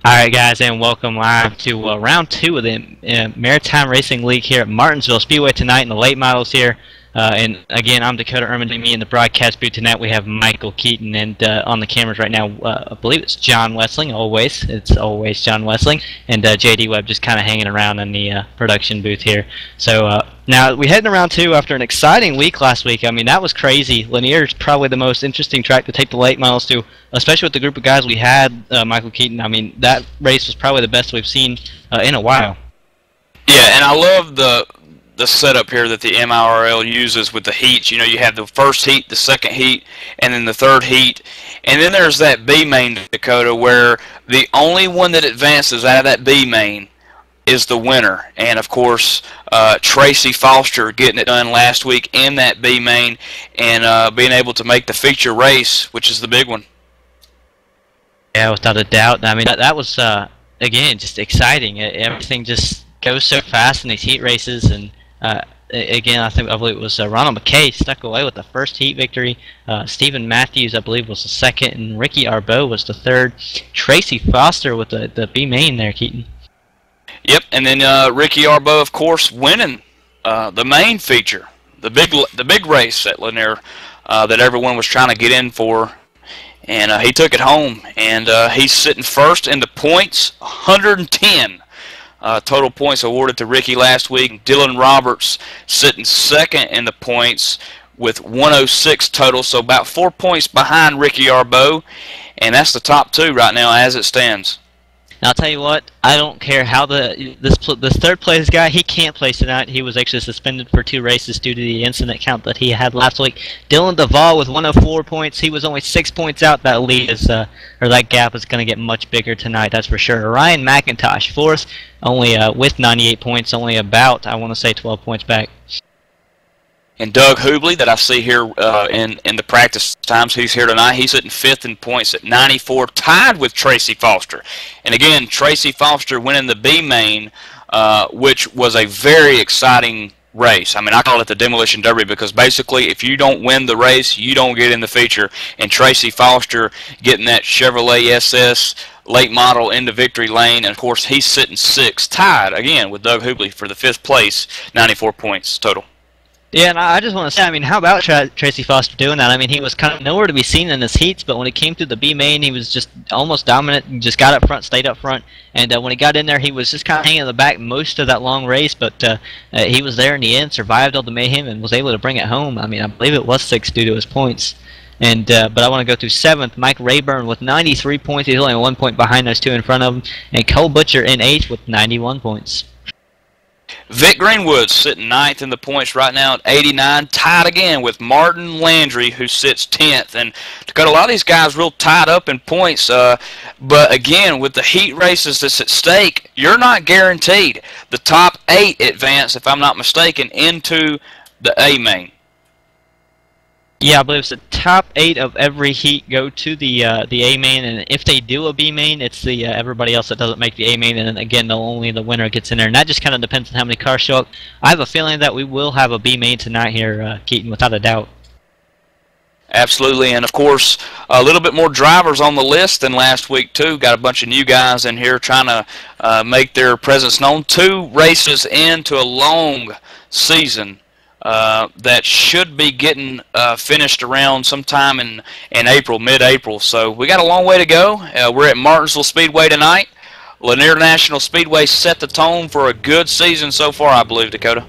Alright guys, and welcome live to round 2 of the Maritime Racing League here at Martinsville Speedway tonight in the late models here. And again, I'm Dakota Erman. Me in the broadcast booth tonight we have Michael Keaton, and on the cameras right now I believe it's John Wessling. It's always John Wessling, and JD Webb just kind of hanging around in the production booth here. So now we're heading around 2 after an exciting week last week. I mean, that was crazy. Lanier is probably the most interesting track to take the late models to, especially with the group of guys we had. Michael Keaton, I mean, that race was probably the best we've seen in a while. Yeah, and I love the setup here that the MIRL uses with the heats. You know, you have the first heat, the second heat, and then the third heat. And then there's that B main, Dakota, where the only one that advances out of that B main is the winner. And of course, Tracy Foster getting it done last week in that B main and being able to make the feature race, which is the big one. Yeah, without a doubt. I mean, that was again just exciting. Everything just goes so fast in these heat races, and again, I believe it was Ronald McKay stuck away with the first heat victory. Stephen Matthews, I believe, was the second, and Ricky Arbeau was the third. Tracy Foster with the B main there, Keaton. Yep, and then Ricky Arbeau, of course, winning the main feature, the big race at Lanier that everyone was trying to get in for, and he took it home, and he's sitting first in the points, 110. Total points awarded to Ricky last week. Dylan Roberts sitting second in the points with 106 total, so about 4 points behind Ricky Arbeau, and that's the top 2 right now as it stands. Now, I'll tell you what, I don't care how this third place guy, he can't place tonight. He was actually suspended for 2 races due to the incident count that he had last week. Dylan Duvall with 104 points. He was only 6 points out. That lead is, or that gap is going to get much bigger tonight, that's for sure. Ryan McIntosh, fourth, only with 98 points, only about, I want to say, 12 points back. And Doug Hubley, that I see here in the practice times, he's here tonight. He's sitting 5th in points at 94, tied with Tracy Foster. And again, Tracy Foster winning the B main, which was a very exciting race. I mean, I call it the Demolition Derby because basically if you don't win the race, you don't get in the feature. And Tracy Foster getting that Chevrolet SS late model into victory lane, and of course he's sitting 6th, tied again with Doug Hubley for the 5th place, 94 points total. Yeah, and I just want to say, I mean, how about Tracy Foster doing that? I mean, he was kind of nowhere to be seen in his heats, but when he came through the B main, he was just almost dominant and just got up front, stayed up front. And when he got in there, he was just kind of hanging in the back most of that long race, but he was there in the end, survived all the mayhem, and was able to bring it home. I mean, I believe it was 6 due to his points. And but I want to go through 7th, Mike Rayburn with 93 points. He's only 1 point behind those 2 in front of him. And Cole Butcher in 8th with 91 points. Vic Greenwood sitting 9th in the points right now at 89, tied again with Martin Landry, who sits 10th. And Dakota, a lot of these guys real tied up in points, but again, with the heat races that's at stake, you're not guaranteed. The top 8 advance, if I'm not mistaken, into the A main. Yeah, I believe it's the top 8 of every heat go to the A main, and if they do a B main, it's the everybody else that doesn't make the A main, and then again, only the winner gets in there, and that just kind of depends on how many cars show up. I have a feeling that we will have a B main tonight here, Keaton, without a doubt. Absolutely, and of course, a little bit more drivers on the list than last week too. Got a bunch of new guys in here trying to make their presence known. 2 races into a long season. That should be getting finished around sometime in April, mid-April. So we got a long way to go. We're at Martinsville Speedway tonight. Lanier National Speedway set the tone for a good season so far, I believe, Dakota.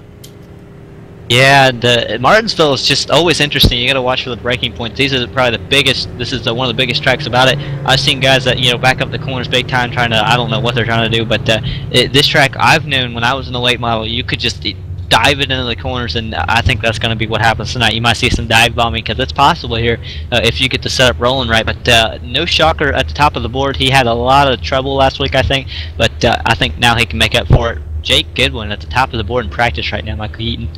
Yeah, Martinsville is just always interesting. You got to watch for the breaking points. These are probably the biggest. This is one of the biggest tracks about it. I've seen guys that back up the corners big time, trying to. I don't know what they're trying to do, but this track I've known when I was in the late model, you could just dive it into the corners, and I think that's going to be what happens tonight. You might see some dive bombing because it's possible here if you get the setup rolling right. But no shocker at the top of the board. He had a lot of trouble last week, I think, but I think now he can make up for it. Jake Goodwin at the top of the board in practice right now, Michael Eaton.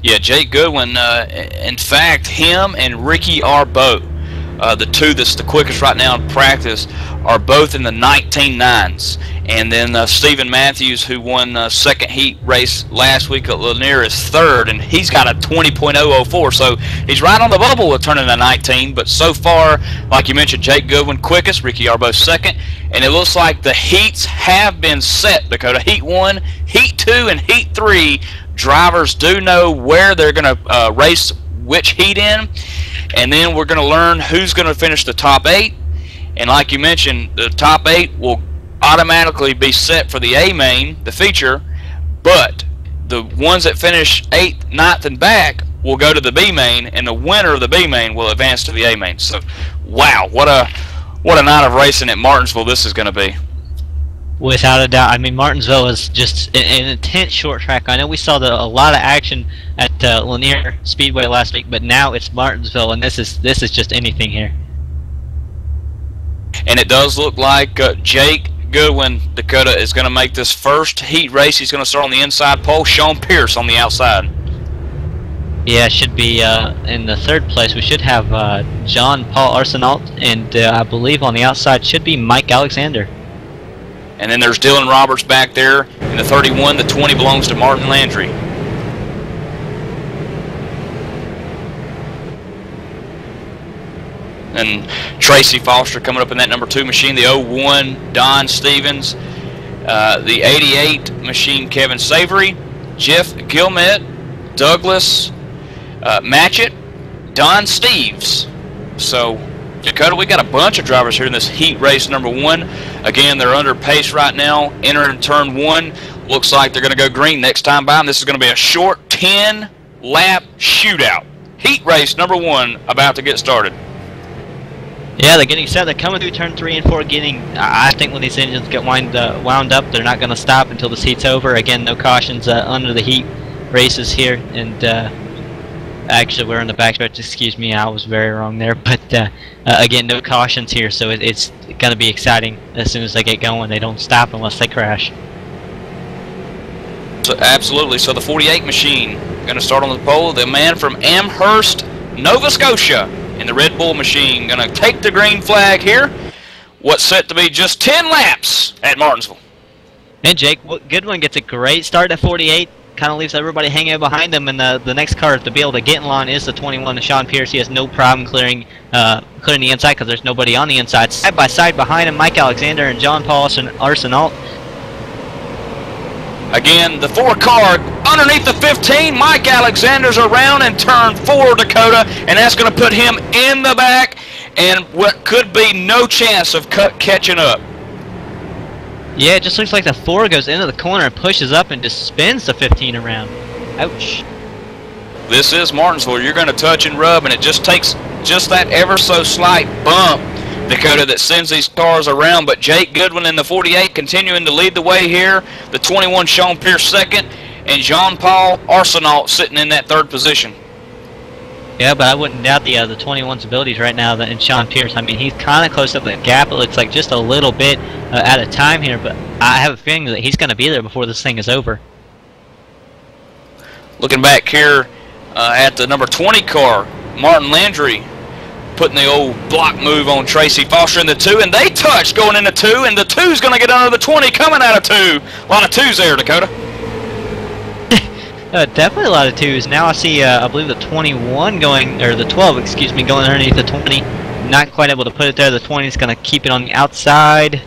Yeah, Jake Goodwin. In fact, him and Ricky Arbeau, the 2 that's the quickest right now in practice, are both in the 19.9s. And then Stephen Matthews, who won second heat race last week at Lanier, is third, and he's got a 20.004. So he's right on the bubble with turning a 19. But so far, like you mentioned, Jake Goodwin quickest, Ricky Arbo second, and it looks like the heats have been set, Dakota. Heat 1, Heat 2, and Heat 3. Drivers do know where they're going to race which heat in, and then we're going to learn who's going to finish the top 8. And like you mentioned, the top 8 will automatically be set for the A main, the feature, but the ones that finish 8th, 9th, and back will go to the B main, and the winner of the B main will advance to the A main. So, wow, what a night of racing at Martinsville this is going to be. Without a doubt. I mean, Martinsville is just an intense short track. I know we saw a lot of action at Lanier Speedway last week, but now it's Martinsville, and this is just anything here. And it does look like Jake Goodwin, Dakota, is going to make this first heat race. He's going to start on the inside pole. Sean Pierce on the outside. Yeah, it should be in the third place. We should have John Paul Arsenault, and I believe on the outside should be Mike Alexander. And then there's Dylan Roberts back there in the 31. The 20 belongs to Martin Landry. And Tracy Foster coming up in that number 2 machine. The 01, Don Stevens. The 88 machine, Kevin Savory. Jeff Gilmet, Douglas Matchett, Don Steves. So, Dakota, we got a bunch of drivers here in this heat race number 1. Again, they're under pace right now. Entering turn 1. Looks like they're going to go green next time by. And this is going to be a short 10-lap shootout. Heat race number 1 about to get started. Yeah, they're getting set. They're coming through turn 3 and 4. I think when these engines get wound up, they're not going to stop until this heat's over. Again, no cautions under the heat races here. And actually, we're in the backstretch. Excuse me, I was very wrong there. But again, no cautions here, so it's going to be exciting as soon as they get going. They don't stop unless they crash. So, absolutely. So the 48 machine going to start on the pole. The man from Amherst, Nova Scotia, in the Red Bull machine, going to take the green flag here. What's set to be just 10 laps at Martinsville. And Jake Goodwin gets a great start at 48. Kind of leaves everybody hanging behind him, and the next car to be able to get in line is the 21, Sean Pierce. He has no problem clearing the inside because there's nobody on the inside. Side by side behind him, Mike Alexander and John Paul Arsenault. Again, the 4 car underneath the 15. Mike Alexander's around in turn 4, Dakota, and that's going to put him in the back, and what could be no chance of catching up. Yeah, it just looks like the 4 goes into the corner and pushes up and just spins the 15 around. Ouch. This is Martinsville. You're going to touch and rub, and it just takes just that ever so slight bump, Dakota, that sends these cars around. But Jake Goodwin in the 48 continuing to lead the way here. The 21, Sean Pierce second, and Jean Paul Arsenault sitting in that 3rd position. Yeah, but I wouldn't doubt the 21's abilities right now in Sean Pierce. I mean, he's kind of close up the gap. It looks like just a little bit at a time here, but I have a feeling that he's going to be there before this thing is over. Looking back here at the number 20 car, Martin Landry putting the old block move on Tracy Foster in the 2, and they touch going into 2, and the 2's going to get under the 20 coming out of 2. A lot of 2's there, Dakota. Definitely a lot of 2's. Now I see, I believe the 21 going, or the 12, excuse me, going underneath the 20. Not quite able to put it there. The 20 is going to keep it on the outside.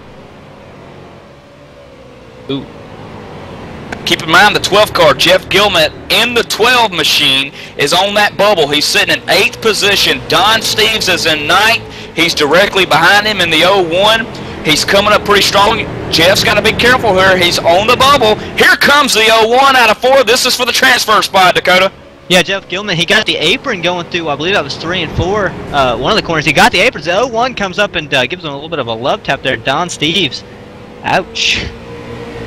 Ooh. Keep in mind the 12 car, Jeff Gilmet, in the 12 machine, is on that bubble. He's sitting in 8th position. Don Steves is in 9th. He's directly behind him in the 01. He's coming up pretty strong. Jeff's got to be careful here. He's on the bubble. Here comes the 01 out of 4. This is for the transfer spot, Dakota. Yeah, Jeff Gilman, he got the apron going through, I believe that was 3 and 4. One of the corners, he got the aprons. The 01 comes up and gives him a little bit of a love tap there. Don Steves. Ouch.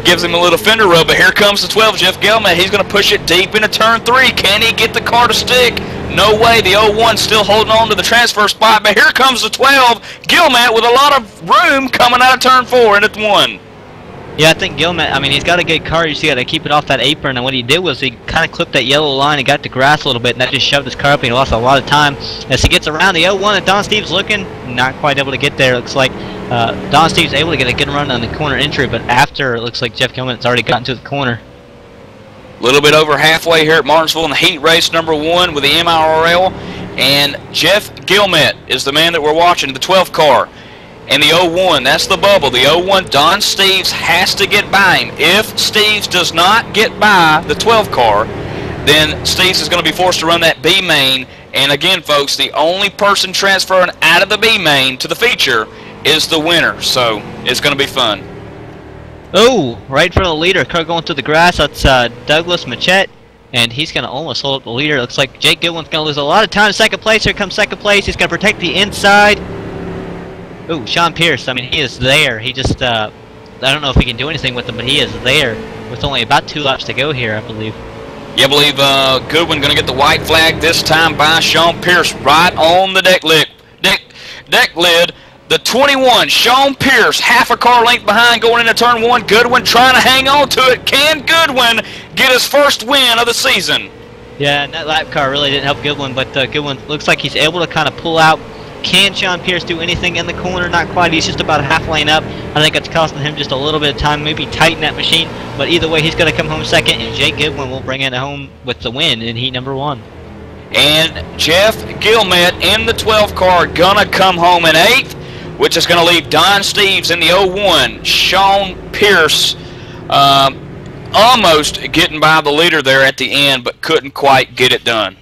Gives him a little fender rub, but here comes the 12, Jeff Gilman. He's going to push it deep into turn 3. Can he get the car to stick? No way. The 01 still holding on to the transfer spot, but here comes the 12, Gilman, with a lot of room coming out of turn 4 into 1. Yeah, I think Gilmet, I mean, he's got a good car. You just got to keep it off that apron. And what he did was he kind of clipped that yellow line and got to grass a little bit, and that just shoved his car up, and he lost a lot of time. As he gets around the 0-1, and Don Steve's looking, not quite able to get there. It looks like Don Steve's able to get a good run on the corner entry, but after, it looks like Jeff Gilmet's already gotten to the corner. A little bit over halfway here at Martinsville in the heat race number 1 with the MIRL. And Jeff Gilmet is the man that we're watching, the 12th car. And the 0-1, that's the bubble. The 0-1, Don Steves has to get by him. If Steves does not get by the 12th car, then Steves is going to be forced to run that B main. And again, folks, the only person transferring out of the B main to the feature is the winner. So it's going to be fun. Oh, right for the leader. Car going through the grass. That's Douglas Machette. And he's going to almost hold up the leader. Looks like Jake Goodwin's going to lose a lot of time. Second place. Here comes second place. He's going to protect the inside. Ooh, Sean Pierce, I mean, he is there. He just, I don't know if he can do anything with him, but he is there with only about 2 laps to go here, I believe. Yeah, I believe Goodwin going to get the white flag this time by Sean Pierce right on the deck lid. The 21, Sean Pierce, half a car length behind going into turn 1. Goodwin trying to hang on to it. Can Goodwin get his first win of the season? Yeah, and that lap car really didn't help Goodwin, but Goodwin looks like he's able to kind of pull out. Can Sean Pierce do anything in the corner? Not quite. He's just about a half lane up. I think it's costing him just a little bit of time, maybe tighten that machine. But either way, he's going to come home second, and Jake Goodwin will bring it home with the win in heat number 1. And Jeff Gilmet in the 12th car going to come home in 8th, which is going to leave Don Steves in the 0-1. Sean Pierce almost getting by the leader there at the end, but couldn't quite get it done.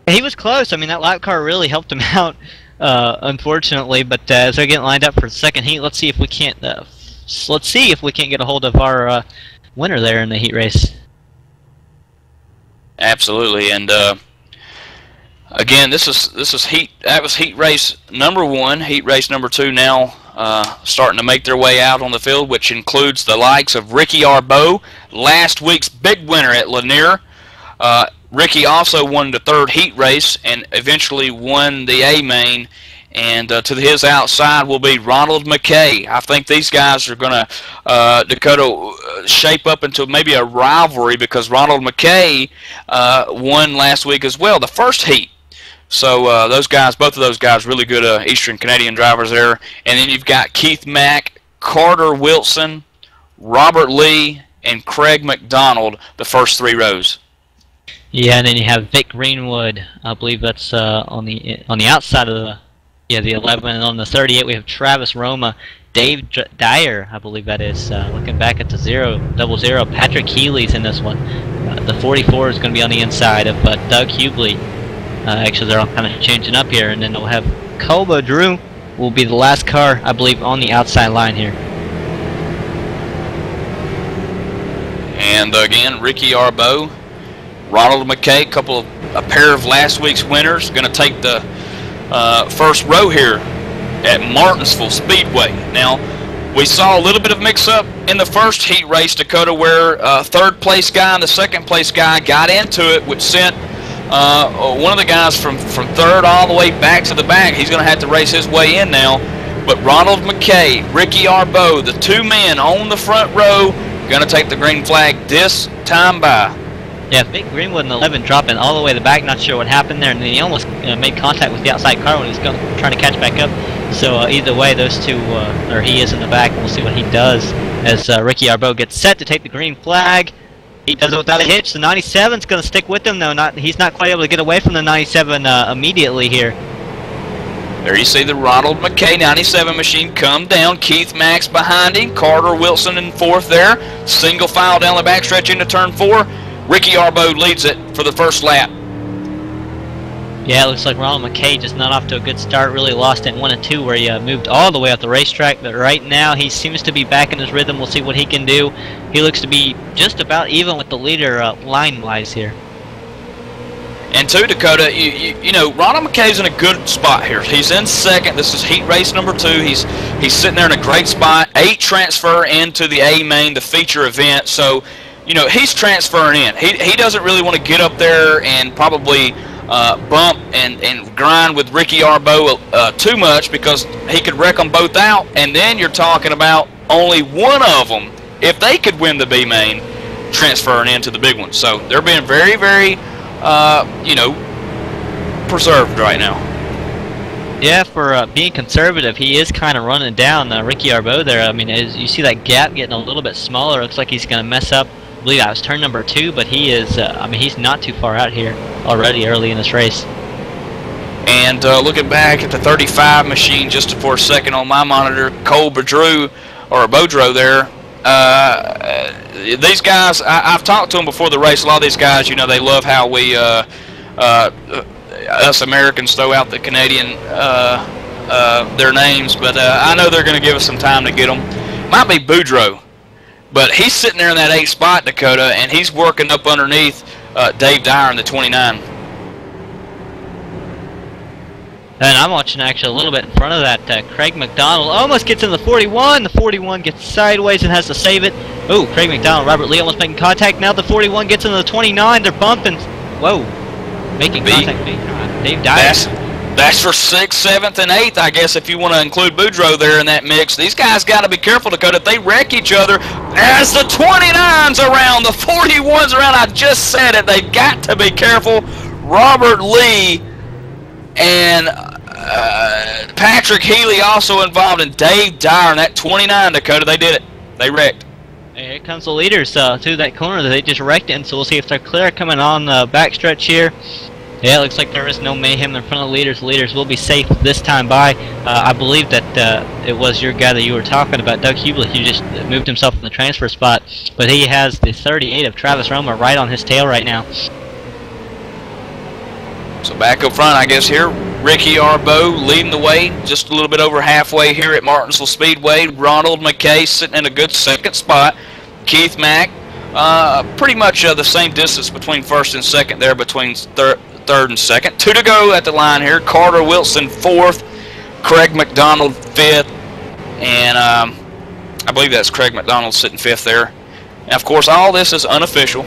He was close. I mean, that lap car really helped him out, unfortunately. But as they're getting lined up for the second heat, let's see if we can't get a hold of our winner there in the heat race. Absolutely, and again, that was heat race number 1. Heat race number 2 now starting to make their way out on the field, which includes the likes of Ricky Arbeau, last week's big winner at Lanier. Ricky also won the 3rd heat race and eventually won the A main, and to his outside will be Ronald McKay. I think these guys are going to Dakota shape up into maybe a rivalry because Ronald McKay won last week as well, the 1st heat. So both of those guys, really good Eastern Canadian drivers there. And then you've got Keith Mack, Carter Wilson, Robert Lee, and Craig McDonald, the first 3 rows. Yeah, and then you have Vic Greenwood. I believe that's on the outside of the 11, and on the 38 we have Travis Roma, Dave Dyer, I believe that is. Looking back at the 000, Patrick Healy's in this one. The 44 is going to be on the inside of Doug Hubley. Actually, they're all kind of changing up here, and then we'll have Colba Drew will be the last car, I believe, on the outside line here. And again, Ricky Arbeau, Ronald McKay, a pair of last week's winners, going to take the first row here at Martinsville Speedway. Now, we saw a little bit of mix-up in the first heat race, Dakota, where third place guy and the second place guy got into it, which sent one of the guys from third all the way back to the back. He's going to have to race his way in now. But Ronald McKay, Ricky Arbeau, the 2 men on the front row, going to take the green flag this time by. Yeah, Vic Greenwood in the 11 dropping all the way to the back, not sure what happened there, and then he almost made contact with the outside car when he was trying to catch back up. So either way, those two, or he is in the back, and we'll see what he does as Ricky Arbeau gets set to take the green flag. He does it without a hitch. The 97's going to stick with him, though. He's not quite able to get away from the 97 immediately here. There you see the Ronald McKay 97 machine come down. Keith Max behind him. Carter Wilson in 4th there. Single file down the backstretch into turn 4. Ricky Arbeau leads it for the first lap. Yeah, it looks like Ronald McKay just not off to a good start. Really lost in 1 and 2 where he moved all the way up the racetrack. But right now he seems to be back in his rhythm. We'll see what he can do. He looks to be just about even with the leader line-wise here. And to Dakota, you know, Ronald McKay's in a good spot here. He's in 2nd. This is heat race number 2. He's sitting there in a great spot. 8 transfer into the A main, the feature event. So, you know, he's transferring in. He doesn't really want to get up there and probably bump and grind with Ricky Arbo too much, because he could wreck them both out, and then you're talking about only one of them, if they could win the B main, transferring into the big one. So they're being very, very, you know, preserved right now. Yeah, for being conservative, he is kind of running down Ricky Arbo there. I mean, as you see that gap getting a little bit smaller, it looks like he's going to mess up. I believe that was turn number 2, but he is, I mean, he's not too far out here already early in this race. And looking back at the 35 machine just for a second on my monitor, Cole Boudreau there, these guys, I've talked to them before the race. A lot of these guys, you know, they love how we, us Americans, throw out the Canadian, their names, but I know they're going to give us some time to get them. Might be Boudreau. But he's sitting there in that 8th spot, Dakota, and he's working up underneath Dave Dyer in the 29. And I'm watching actually a little bit in front of that. Craig McDonald almost gets in the 41. The 41 gets sideways and has to save it. Oh, Craig McDonald, Robert Lee almost making contact. Now the 41 gets into the 29. They're bumping. Whoa. Making contact. Dave Dyer. That's for 6th, 7th, and 8th, I guess, if you want to include Boudreau there in that mix. These guys got to be careful, Dakota. If they wreck each other as the 29's around, the 41's around, I just said it, they've got to be careful. Robert Lee and Patrick Healy also involved, in Dave Dyer in that 29, Dakota. They did it. They wrecked. Here comes the leaders to that corner that they just wrecked in, so we'll see if they're clear coming on the backstretch here. Yeah, it looks like there is no mayhem in front of the leaders. The leaders will be safe this time by. I believe that it was your guy that you were talking about, Doug Hublich. He just moved himself in the transfer spot, but he has the 38 of Travis Roma right on his tail right now. So back up front, I guess here, Ricky Arbo leading the way, just a little bit over halfway here at Martinsville Speedway. Ronald McKay sitting in a good 2nd spot. Keith Mack, pretty much the same distance between 1st and 2nd there, between 3rd and 2nd. 2 to go at the line here. Carter Wilson 4th, Craig McDonald 5th, and I believe that's Craig McDonald sitting 5th there. And of course, all this is unofficial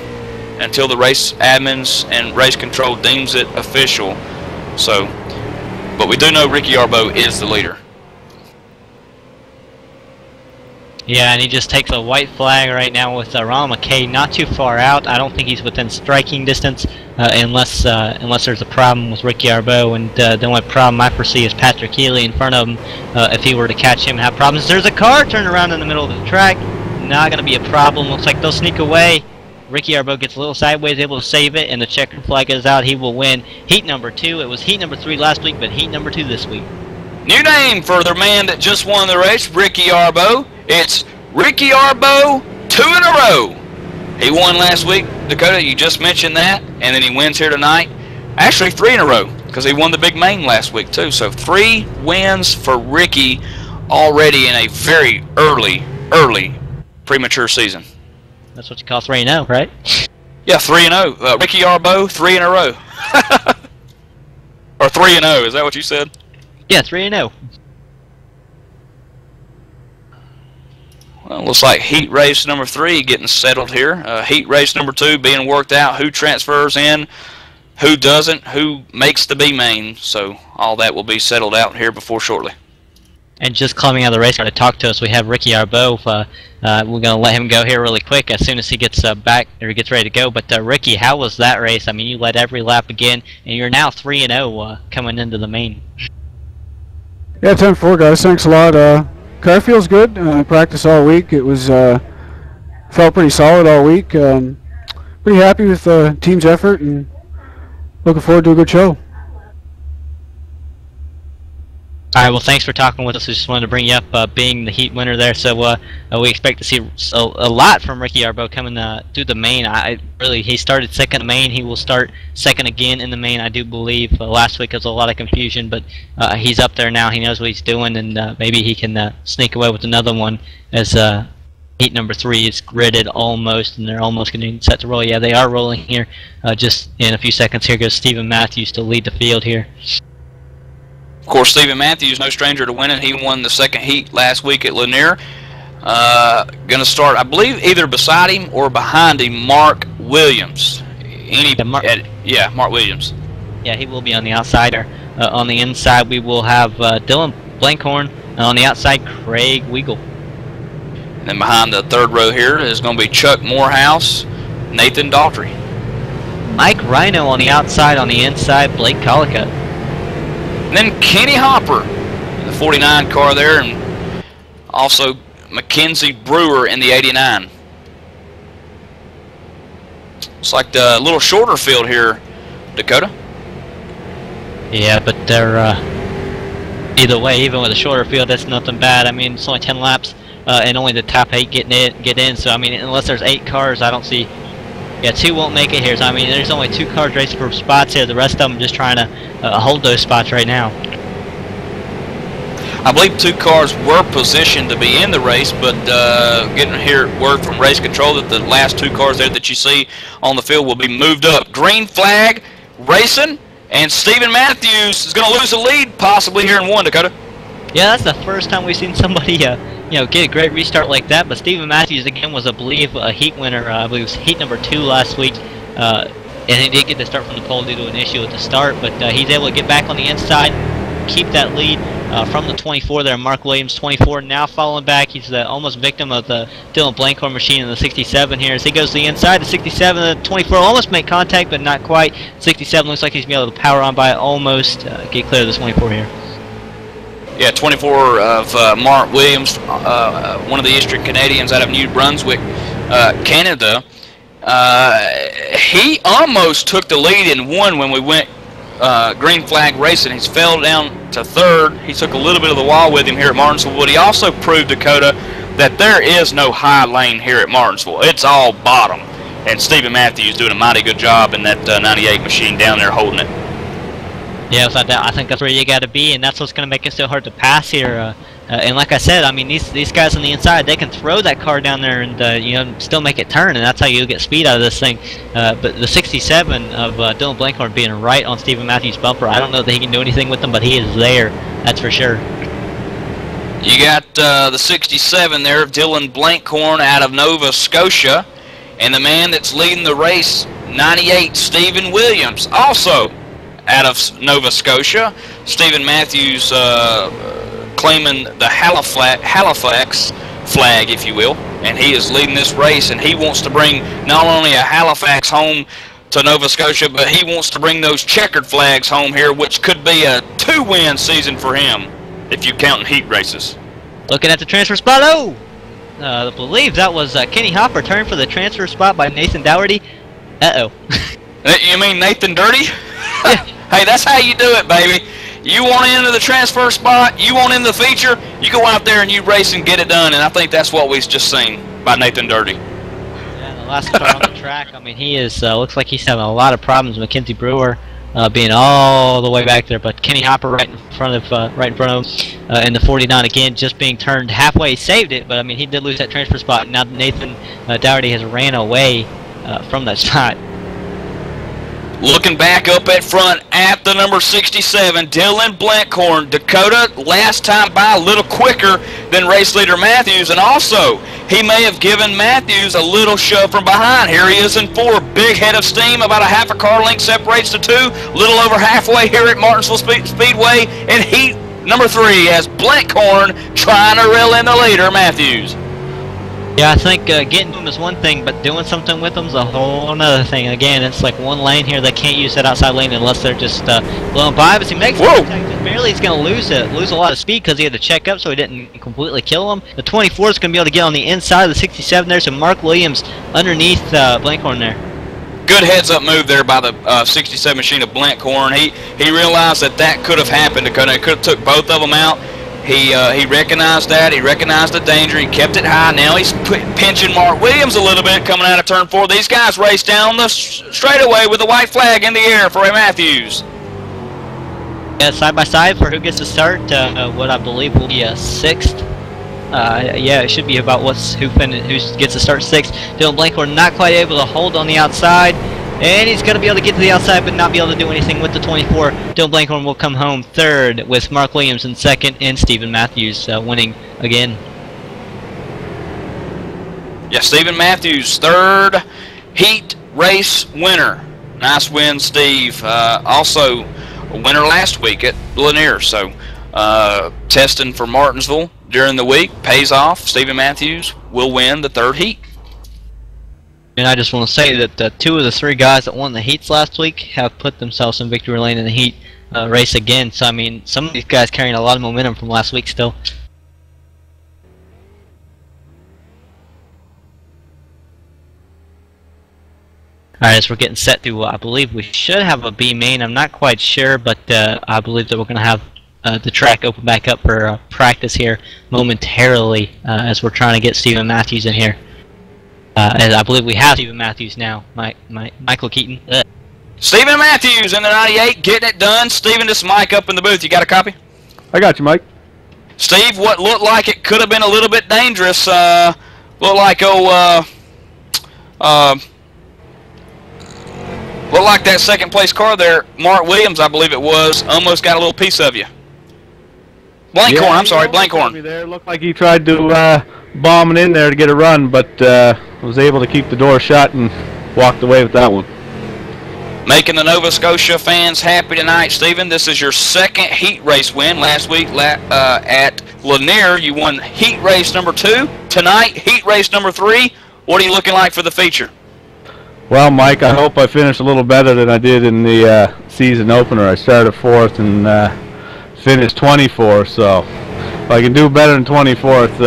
until the race admins and race control deems it official. So, but we do know Ricky Arbo is the leader. Yeah, and he just takes a white flag right now with Ronald McKay not too far out. I don't think he's within striking distance unless there's a problem with Ricky Arbo, and the only problem I foresee is Patrick Healy in front of him. If he were to catch him and have problems. There's a car turned around in the middle of the track. Not going to be a problem. Looks like they'll sneak away. Ricky Arbo gets a little sideways, able to save it, and the checker flag is out. He will win heat number 2. It was heat number 3 last week, but heat number 2 this week. New name for the man that just won the race, Ricky Arbo. It's Ricky Arbo 2 in a row. He won last week, Dakota, you just mentioned that, and then he wins here tonight. Actually 3 in a row, because he won the big main last week too. So 3 wins for Ricky already in a very early premature season. That's what you call 3-0, right? Yeah, 3-0. Ricky Arbo, 3 in a row. Or 3-0, is that what you said? Yeah, 3-0. Well, looks like heat race number 3 getting settled here. Heat race number 2 being worked out. Who transfers in, who doesn't, who makes the B main. So all that will be settled out here before shortly. And just climbing out of the race car to talk to us, we have Ricky Arbo. We're going to let him go here really quick as soon as he gets back, or he gets ready to go. But Ricky, how was that race? I mean, you led every lap again, and you're now 3-0 coming into the main. Yeah, 10-4, guys. Thanks a lot. Car feels good. Practice all week. It was felt pretty solid all week. Pretty happy with the team's effort, and looking forward to a good show. All right, well, thanks for talking with us. We just wanted to bring you up, being the heat winner there. So we expect to see a lot from Ricky Arbo coming through the main. He started 2nd in the main. He will start 2nd again in the main, I do believe. Last week was a lot of confusion, but he's up there now. He knows what he's doing, and maybe he can sneak away with another one as heat number 3 is gridded almost, and they're almost getting set to roll. Yeah, they are rolling here. Just in a few seconds, here goes Stephen Matthews to lead the field here. Of course, Stephen Matthews, no stranger to winning. He won the 2nd heat last week at Lanier. Going to start, I believe, either beside him or behind him, Mark Williams. Mark Mark Williams. Yeah, he will be on the outside. On the inside, we will have Dylan Blankhorn. On the outside, Craig Weigel. And then behind the third row here is going to be Chuck Morehouse, Nathan Daughtry. Mike Rhino on the outside. On the inside, Blake Collicutt. And then Kenny Hopper, the 49 car there, and also Mackenzie Brewer in the 89. It's like the little shorter field here, Dakota. Yeah, but they're either way, even with a shorter field, that's nothing bad. I mean, it's only 10 laps, and only the top 8 get in. So I mean, unless there's 8 cars, I don't see. Yeah, 2 won't make it here. So I mean, there's only 2 cars racing for spots here. The rest of them just trying to hold those spots right now. I believe 2 cars were positioned to be in the race, but getting here word from race control that the last 2 cars there that you see on the field will be moved up. Green flag racing, and Stephen Matthews is going to lose the lead possibly here in 1, Dakota. Yeah, that's the first time we've seen somebody get a great restart like that. But Stephen Matthews again was, I believe, a heat winner. I believe it was heat number 2 last week, and he did get to start from the pole due to an issue at the start. But he's able to get back on the inside, keep that lead from the 24 there. Mark Williams, 24, now falling back. He's the almost victim of the Dylan Blankhorn machine in the 67 here. As he goes to the inside, the 67, the 24 almost make contact, but not quite. 67 looks like he's going to be able to power on by it, almost get clear of the 24 here. Yeah, 24 of Mark Williams, one of the Eastern Canadians out of New Brunswick, Canada. He almost took the lead in 1 when we went green flag racing. He's fell down to 3rd. He took a little bit of the wall with him here at Martinsville, but he also proved, Dakota, that there is no high lane here at Martinsville. It's all bottom, and Stephen Matthews doing a mighty good job in that 98 machine down there holding it. Yeah, without doubt, I think that's where you got to be, and that's what's going to make it so hard to pass here. And like I said, I mean, these guys on the inside, they can throw that car down there and still make it turn, and that's how you get speed out of this thing. But the 67 of Dylan Blankhorn being right on Stephen Matthews' bumper, I don't know that he can do anything with them, but he is there. That's for sure. You got the 67 there of Dylan Blankhorn out of Nova Scotia, and the man that's leading the race, 98, Stephen Williams, also out of Nova Scotia. Stephen Matthews claiming the Halifax flag, if you will, and he is leading this race, and he wants to bring not only a Halifax home to Nova Scotia, but he wants to bring those checkered flags home here, which could be a 2-win season for him if you count heat races. Looking at the transfer spot, I believe that was Kenny Hopper turning for the transfer spot by Nathan Daugherty. Uh-oh. You mean Nathan Dirty? Yeah. Hey, that's how you do it, baby. You want into the transfer spot, you want in the feature, you go out there and you race and get it done, and I think that's what we've just seen by Nathan Dirty. Yeah, the last car on the track, I mean, he is, looks like he's having a lot of problems. Mackenzie Brewer being all the way back there, but Kenny Hopper right in front of him, and the 49 again just being turned halfway. He saved it, but I mean, he did lose that transfer spot. Now Nathan Daugherty has ran away from that spot. Looking back up at front at the number 67, Dylan Blankhorn. Dakota, last time by a little quicker than race leader Matthews, and also he may have given Matthews a little shove from behind. Here he is in 4, big head of steam, about a half a car length separates the 2, a little over halfway here at Martinsville Speedway, and heat number 3 as Blankhorn trying to reel in the leader, Matthews. Yeah, I think getting them is one thing, but doing something with them is a whole another thing. Again, it's like one lane here. They can't use that outside lane unless they're just blowing by. But he makes contact. Just barely, he's going to lose a lot of speed because he had to check up so he didn't completely kill him. The 24 is going to be able to get on the inside of the 67 there. So Mark Williams underneath Blankhorn there. Good heads-up move there by the 67 machine of Blankhorn. He realized that could have happened. It could have took both of them out. He recognized that. He recognized the danger. He kept it high. Now he's pinching Mark Williams a little bit coming out of turn 4. These guys race down the straightaway with the white flag in the air for Matthews. Yeah, side by side for who gets to start. What I believe will be a 6th. Yeah, it should be about who gets to start 6th. Dylan Blankhorn not quite able to hold on the outside. And he's going to be able to get to the outside but not be able to do anything with the 24. Dylan Blankhorn will come home 3rd with Mark Williams in 2nd and Stephen Matthews winning again. Yeah, Stephen Matthews, 3rd heat race winner. Nice win, Steve. Also, a winner last week at Lanier. So, testing for Martinsville during the week pays off. Stephen Matthews will win the third heat. And I just want to say that 2 of the 3 guys that won the heats last week have put themselves in victory lane in the heat race again. So, I mean, some of these guys carrying a lot of momentum from last week still. Alright, as we're getting set to, I believe we should have a B main. I'm not quite sure, but I believe that we're going to have the track open back up for practice here momentarily as we're trying to get Stephen Matthews in here. And I believe we have Stephen Matthews now. Michael Keaton. Stephen Matthews in the 98, getting it done. Stephen, this is Mike up in the booth. You got a copy? I got you, Mike. Steve, what looked like it could have been a little bit dangerous. Looked like that second place car there, Mark Williams, I believe it was, almost got a little piece of you. Blankhorn, I'm sorry, Blankhorn. There looked like he tried to bomb it in there to get a run, but was able to keep the door shut and walked away with that one. Making the Nova Scotia fans happy tonight, Stephen. This is your second heat race win. Last week at Lanier, you won heat race number 2. Tonight, heat race number 3. What are you looking like for the feature? Well, Mike, I hope I finish a little better than I did in the season opener. I started 4th and finished 24th, so if I can do better than 24th,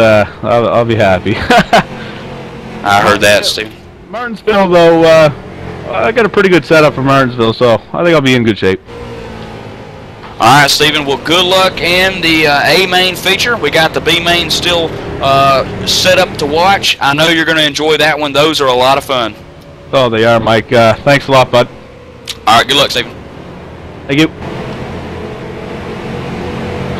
I'll be happy. I heard that, Steve. Martinsville, though, I got a pretty good setup for Martinsville, so I think I'll be in good shape. All right, Stephen. Well, good luck in the A main feature. We got the B main still set up to watch. I know you're going to enjoy that one. Those are a lot of fun. Oh, they are, Mike. Thanks a lot, bud. All right, good luck, Stephen. Thank you.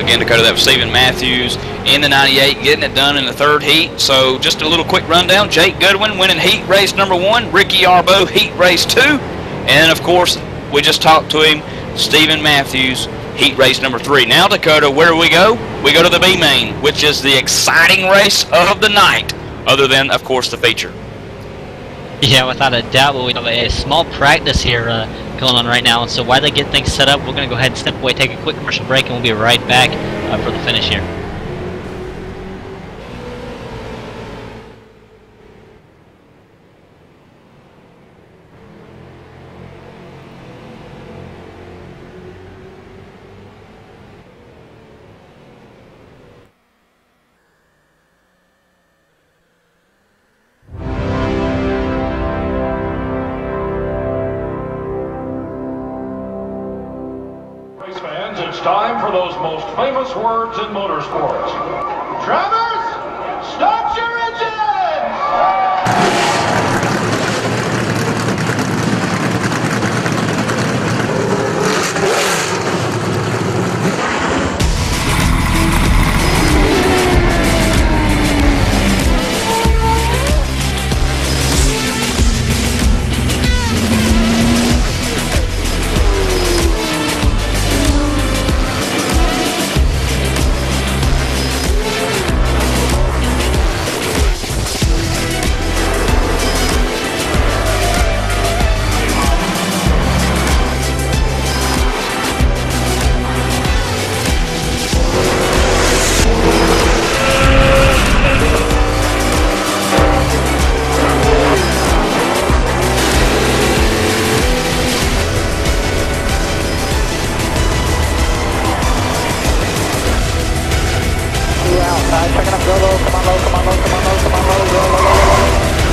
Again, Dakota, that was Stephen Matthews in the 98, getting it done in the third heat. So just a little quick rundown. Jake Goodwin winning heat race number 1. Ricky Arbo, heat race 2. And, of course, we just talked to him, Stephen Matthews, heat race number 3. Now, Dakota, where do we go? We go to the B main, which is the exciting race of the night, other than, of course, the feature. Yeah, without a doubt, but we have a small practice here going on right now, and so while they get things set up, we're going to go ahead and step away, take a quick commercial break, and we'll be right back for the finish here. Fans, it's time for those most famous words in motorsports. Drivers, start your engines!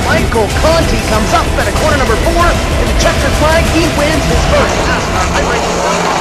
Michael Conti comes up at a corner number 4 in the checkered flag. He wins his first NASCAR iRacing.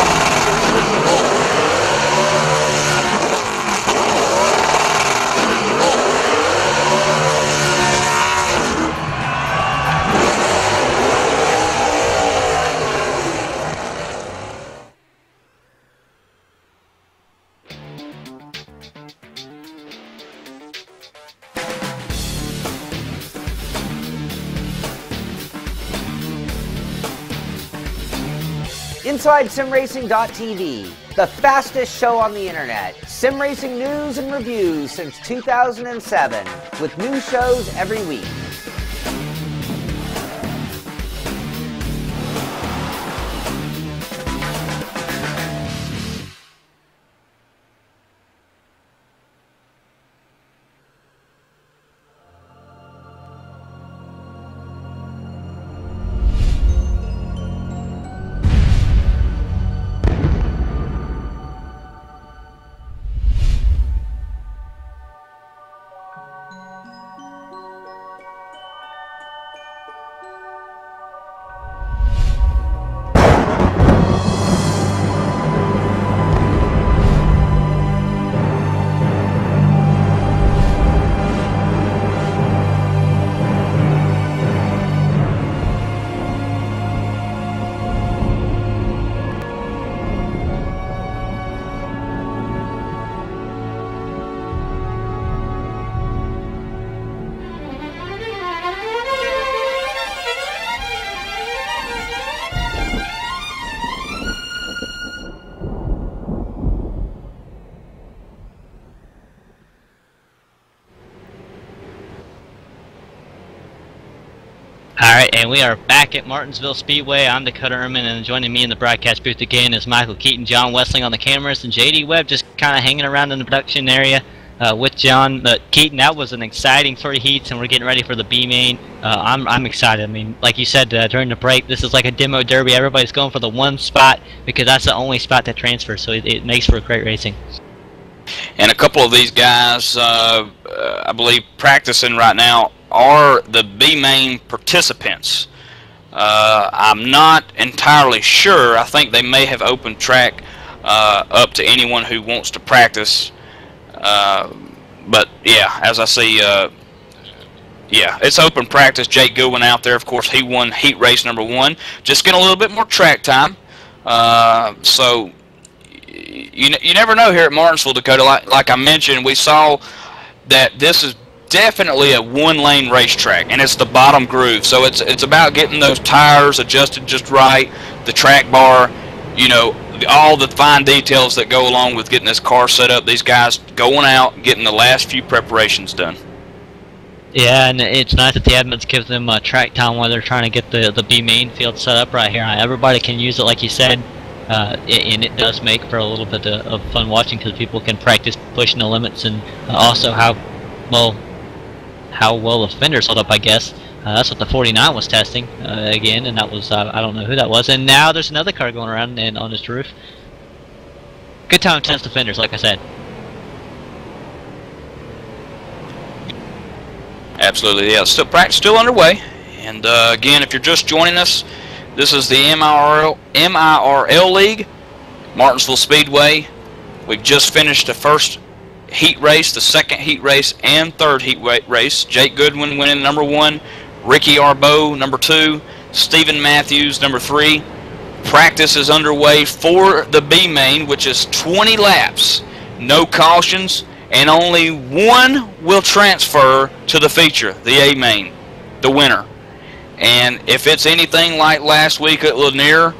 Inside SimRacing.tv, the fastest show on the internet. Sim racing news and reviews since 2007, with new shows every week. Alright, and we are back at Martinsville Speedway. I'm Dakota Ehrman, and joining me in the broadcast booth again is Michael Keaton, John Westling on the cameras, and JD Webb just kind of hanging around in the production area with John. Keaton, that was an exciting 3 heats, and we're getting ready for the B main. I'm excited. I mean, like you said during the break, this is like a demo derby. Everybody's going for the one spot because that's the only spot that transfers, so it makes for great racing. And a couple of these guys, I believe, practicing right now are the B main participants. I'm not entirely sure. I think they may have opened track up to anyone who wants to practice. But yeah, as I see, yeah, it's open practice. Jake Goodwin out there, of course, he won heat race number 1. Just getting a little bit more track time. So you never know here at Martinsville, Dakota. Like I mentioned, we saw that this is definitely a 1-lane racetrack, and it's the bottom groove. So it's about getting those tires adjusted just right, the track bar, you know, all the fine details that go along with getting this car set up. These guys going out, getting the last few preparations done. Yeah, and it's nice that the admins give them track time while they're trying to get the B main field set up right here. Everybody can use it, like you said. And it does make for a little bit of fun watching because people can practice pushing the limits and also how well the fenders hold up, I guess. That's what the 49 was testing again, and that was I don't know who that was. And now there's another car going around and on this roof. Good time to test the fenders, like I said. Absolutely, yeah. Practice still underway. And again, if you're just joining us, this is the MIRL League, Martinsville Speedway. We've just finished the first heat race, the second heat race, and third heat race. Jake Goodwin winning number 1, Ricky Arbeau number 2, Stephen Matthews number 3. Practice is underway for the B main, which is 20 laps, no cautions, and only 1 will transfer to the feature, the A main, the winner. And if it's anything like last week at Lanier,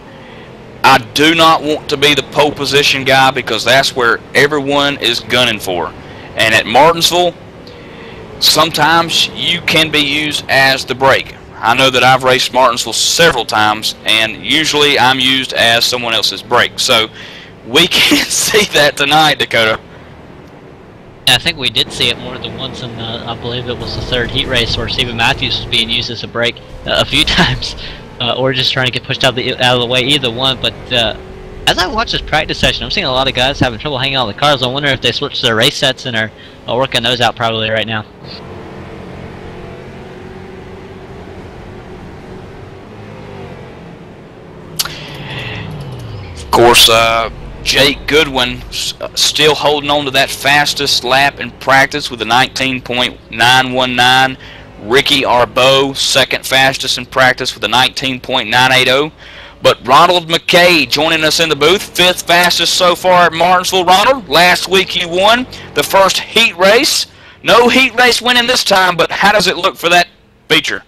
I do not want to be the pole position guy because that's where everyone is gunning for. And at Martinsville, sometimes you can be used as the brake. I know that I've raced Martinsville several times, and usually I'm used as someone else's brake. So we can see that tonight, Dakota. I think we did see it more than once, and I believe it was the third heat race where Stephen Matthews was being used as a brake a few times, or just trying to get pushed out of the way, either one. But as I watch this practice session, I'm seeing a lot of guys having trouble hanging on the cars. I wonder if they switched their race sets and are working those out probably right now. Of course, Jake Goodwin still holding on to that fastest lap in practice with a 19.919. Ricky Arbeau, second fastest in practice with a 19.980. But Ronald McKay joining us in the booth, 5th fastest so far at Martinsville. Ronald, last week you won the first heat race. No heat race winning this time, but how does it look for that feature?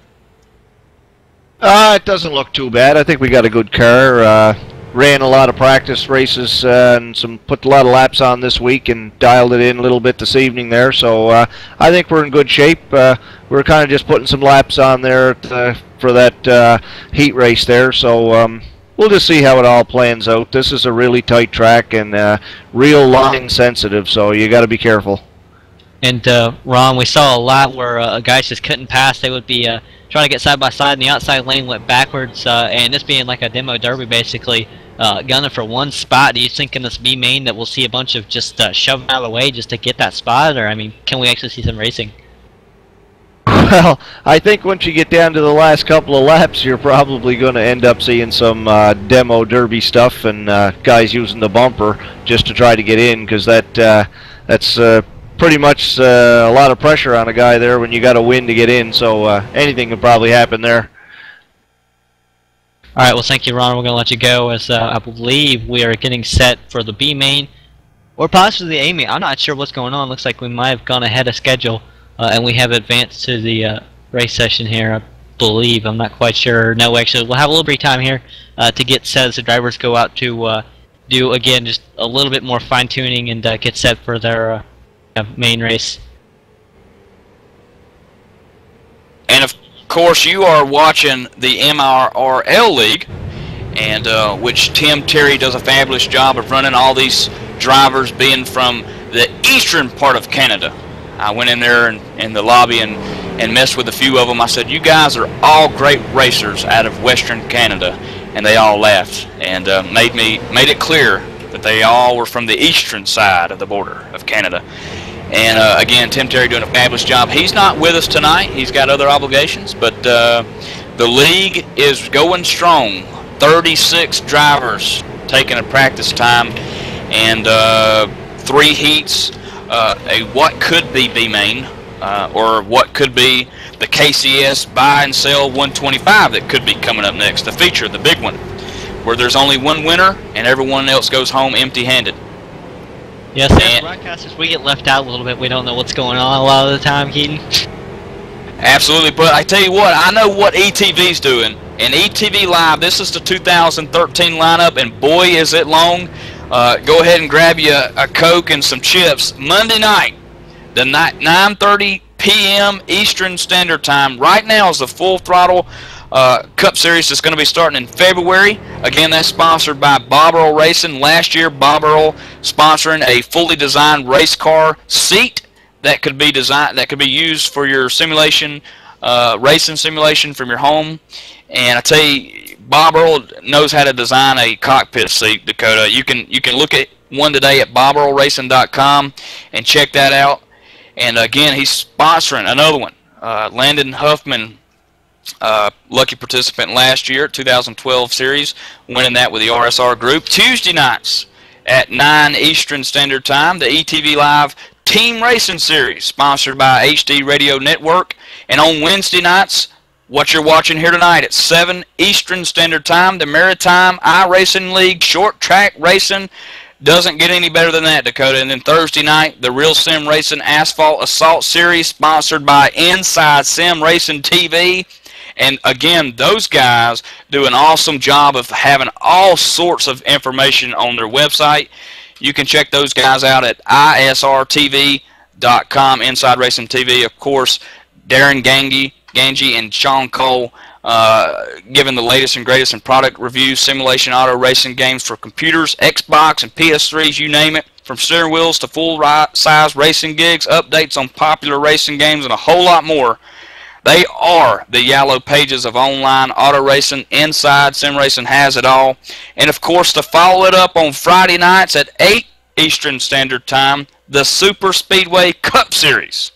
It doesn't look too bad. I think we got a good car. Ran a lot of practice races and put a lot of laps on this week and dialed it in a little bit this evening there. So I think we're in good shape. We're kind of just putting some laps on there for that heat race there. So we'll just see how it all plans out. This is a really tight track and real line sensitive, so you got to be careful. And Ron, we saw a lot where guys just couldn't pass. They would be trying to get side by side, and the outside lane went backwards. And this being like a demo derby, basically gunning for one spot. Do you think in this B main that we'll see a bunch of just shoving out of the way just to get that spot, or I mean, can we actually see some racing? Well, I think once you get down to the last couple of laps, you're probably going to end up seeing some demo derby stuff and guys using the bumper just to try to get in, because that's pretty much a lot of pressure on a guy there when you got to win to get in. So anything could probably happen there. All right, well, thank you, Ron. We're going to let you go as I believe we are getting set for the B main or possibly the A main. I'm not sure what's going on. Looks like we might have gone ahead of schedule, and we have advanced to the race session here, I believe. I'm not quite sure. No, actually, we'll have a little brief time here to get set as the drivers go out to do, again, just a little bit more fine-tuning and get set for their main race. And of course, you are watching the MIRL League, and which Tim Terry does a fabulous job of running. All these drivers being from the eastern part of Canada. I went in there in the lobby and messed with a few of them. I said, you guys are all great racers out of Western Canada, and they all laughed and made it clear that they all were from the eastern side of the border of Canada. And again, Tim Terry doing a fabulous job. He's not with us tonight. He's got other obligations, but the league is going strong. 36 drivers taking a practice time, and 3 heats, what could be B-Main, or what could be the KCS Buy and Sell 125 that could be coming up next, the feature, the big one, where there's only one winner and everyone else goes home empty-handed. Yes, as broadcasters, we get left out a little bit. We don't know what's going on a lot of the time, Keaton. Absolutely, but I tell you what, I know what ETV's doing. And ETV Live, this is the 2013 lineup, and boy is it long. Go ahead and grab you a Coke and some chips. Monday night, the 9:30 p.m. Eastern Standard Time. Right now is the Full Throttle Cup Series that's going to be starting in February. Again, that's sponsored by Bob Earl Racing. Last year, Bob Earl sponsoring a fully designed race car seat that could be used for your simulation, racing simulation from your home. And I tell you, Bob Earl knows how to design a cockpit seat, Dakota. You can look at one today at bobearlracing.com and check that out. And again, he's sponsoring another one. Landon Huffman, lucky participant last year, 2012 series, winning that with the RSR group. Tuesday nights at 9 Eastern Standard Time, the ETV Live Team Racing Series, sponsored by HD Radio Network. And on Wednesday nights, what you're watching here tonight at 7 Eastern Standard Time, the Maritime iRacing League Short Track Racing. Doesn't get any better than that, Dakota. And then Thursday night, the Real Sim Racing Asphalt Assault Series, sponsored by Inside Sim Racing TV. And again, those guys do an awesome job of having all sorts of information on their website. You can check those guys out at isrtv.com, Inside Racing TV. Of course, Darren Gangi and Sean Cole giving the latest and greatest in product reviews, simulation auto racing games for computers, Xbox and PS3s, you name it, from steering wheels to full-size racing gigs, updates on popular racing games, and a whole lot more. They are the yellow pages of online auto racing. Inside Sim Racing has it all. And of course, to follow it up on Friday nights at 8 Eastern Standard Time, the Super Speedway Cup Series.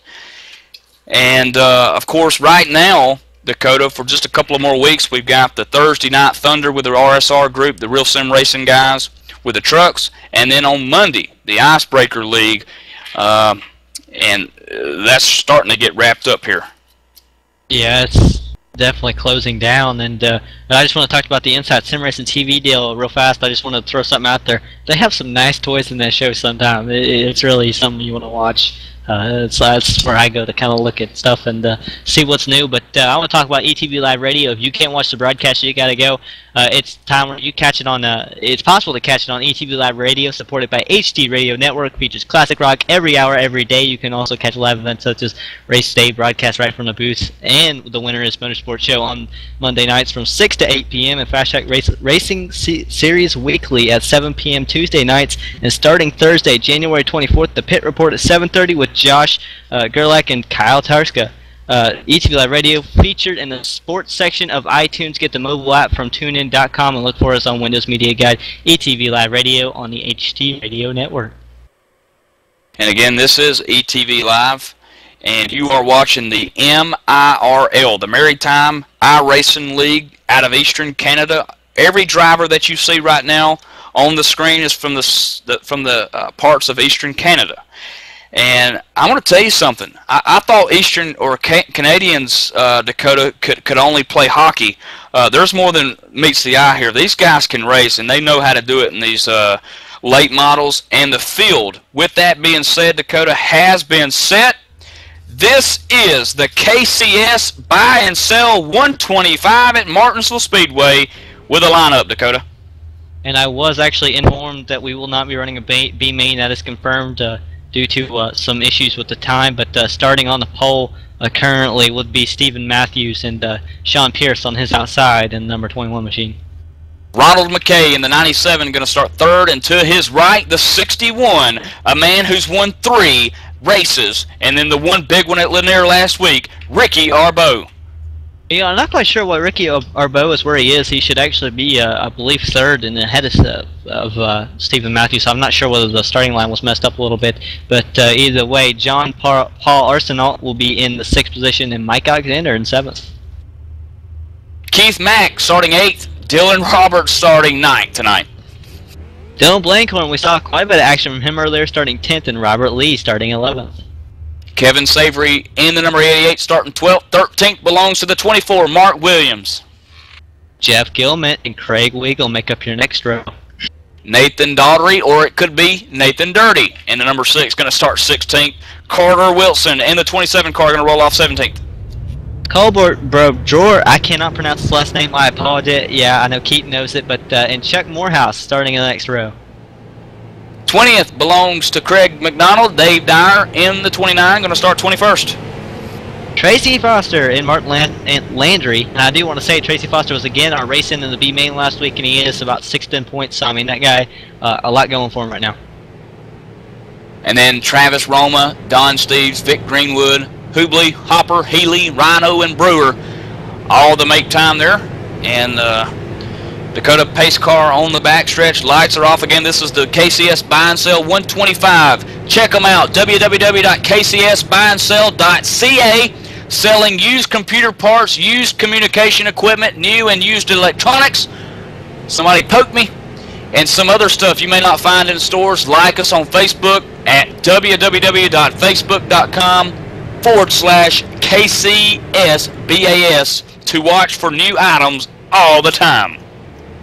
And of course, right now, Dakota, for just a couple of more weeks, we've got the Thursday Night Thunder with the RSR group, the Real Sim Racing guys with the trucks, and then on Monday, the Icebreaker League, and that's starting to get wrapped up here. Yeah, it's definitely closing down, and I just want to talk about the Inside Sim Racing TV deal real fast. I just want to throw something out there. They have some nice toys in that show sometimes. It's really something you want to watch. That's where I go to kind of look at stuff and see what's new. But I want to talk about ETV Live Radio. If you can't watch the broadcast, you got to go. It's time where you catch it on. It's possible to catch it on ETV Live Radio, supported by HD Radio Network. Features classic rock every hour, every day. You can also catch live events such as Race Day broadcast right from the booth, and the Winter is Motorsports Show on Monday nights from 6 to 8 p.m. and Fast Track Racing Series weekly at 7 p.m. Tuesday nights. And starting Thursday, January 24th, the Pit Report at 7:30 with Josh Gerlach and Kyle Tarska. ETV Live Radio featured in the sports section of iTunes. Get the mobile app from tunein.com and look for us on Windows Media Guide. ETV Live Radio on the HD Radio Network. And again, this is ETV Live, and you are watching the MIRL, the Maritime iRacing League out of Eastern Canada. Every driver that you see right now on the screen is from the parts of Eastern Canada. And I want to tell you something. I thought Eastern or Canadians, Dakota, could only play hockey. There's more than meets the eye here. These guys can race, and they know how to do it in these late models. And the field, with that being said, Dakota, has been set. This is the KCS Buy and Sell 125 at Martinsville Speedway with a lineup, Dakota. And I was actually informed that we will not be running a B main. That is confirmed. due to some issues with the time. But starting on the pole currently would be Stephen Matthews and Sean Pierce on his outside in the number 21 machine. Ronald McKay in the 97 going to start third, and to his right, the 61, a man who's won 3 races, and then the one big one at Lanier last week, Ricky Arbeau. Yeah, I'm not quite sure what Ricky Arbeau is where he is. He should actually be, I believe, third and ahead of Stephen Matthews. So I'm not sure whether the starting line was messed up a little bit. But either way, John Paul Arsenault will be in the 6th position, and Mike Alexander in 7th. Keith Mack starting 8th. Dylan Roberts starting 9th tonight. Dylan Blankhorn, we saw quite a bit of action from him earlier, starting 10th, and Robert Lee starting 11th. Kevin Savory in the number 88 starting 12th. 13th belongs to the 24, Mark Williams. Jeff Gilman and Craig Weagle make up your next row. Nathan Daugherty, or it could be Nathan Dirty, in the number 6, going to start 16th. Carter Wilson in the 27 car, going to roll off 17th. Colbert Drawer, I cannot pronounce his last name, I apologize. Yeah, I know Keaton knows it, but and Chuck Morehouse starting in the next row. 20th belongs to Craig McDonald. Dave Dyer in the 29, going to start 21st. Tracy Foster and Mark Landry. And I do want to say Tracy Foster was again our racing in the B main last week, and he is about 6-10 points. So I mean, that guy, a lot going for him right now. And then Travis Roma, Don Steves, Vic Greenwood, Hubley, Hopper, Healy, Rhino, and Brewer, all the make time there. And Dakota pace car on the backstretch. Lights are off again. This is the KCS Buy and Sell 125. Check them out, www.kcsbuyandSell.ca. Selling used computer parts, used communication equipment, new and used electronics. Somebody poked me. And some other stuff you may not find in stores. Like us on Facebook at www.facebook.com/KCSBAS to watch for new items all the time.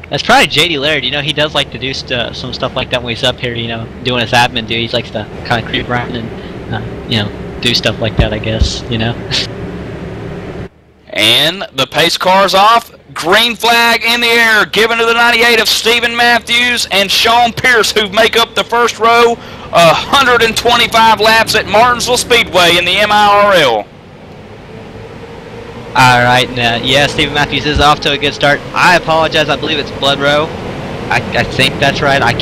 That's probably J.D. Laird. You know, he does like to do some stuff like that when he's up here, you know, doing his admin duties. He likes to kind of creep around and, you know, do stuff like that, I guess, you know. And the pace car's off. Green flag in the air, given to the 98 of Stephen Matthews and Sean Pierce, who make up the first row. 125 laps at Martinsville Speedway in the MIRL. Alright, yeah, Stephen Matthews is off to a good start. I apologize, I believe it's Blood Row. I think that's right. I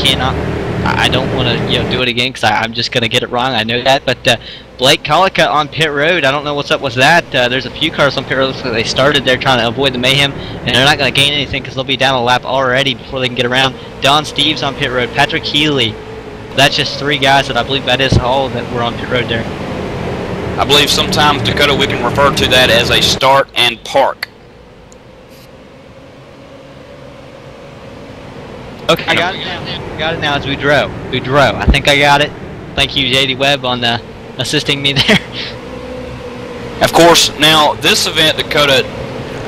don't want to, you know, do it again because I'm just going to get it wrong. I know that. But Blake Collicutt on pit road, I don't know what's up with that. There's a few cars on pit road. So they started there trying to avoid the mayhem, and they're not going to gain anything because they'll be down a lap already before they can get around. Don Steves on pit road, Patrick Healy. That's just 3 guys that I believe that is all that were on pit road there. I believe sometimes, Dakota, we can refer to that as a start and park. Okay, I got it now. Got it now as Boudreaux. I think I got it. Thank you, JD Webb, on assisting me there. Of course, now this event, Dakota,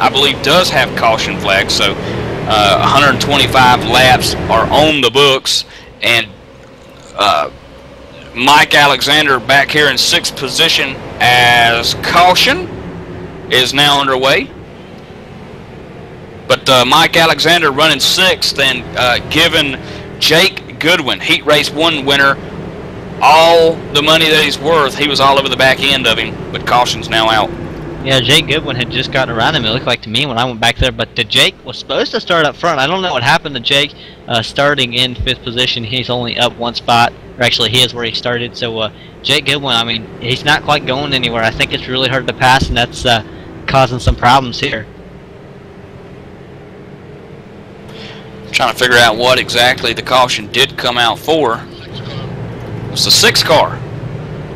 I believe does have caution flags, so 125 laps are on the books, and Mike Alexander back here in 6th position as caution is now underway. But Mike Alexander running 6th and giving Jake Goodwin, Heat Race 1 winner, all the money that he's worth. He was all over the back end of him, but caution's now out. Yeah, Jake Goodwin had just gotten around him, it looked like to me when I went back there. But Jake was supposed to start up front. I don't know what happened to Jake starting in 5th position. He's only up 1 spot, or actually he is where he started. So Jake Goodwin, I mean, he's not quite going anywhere. I think it's really hard to pass, and that's causing some problems here. Trying to figure out what exactly the caution did come out for. It's the 6th car.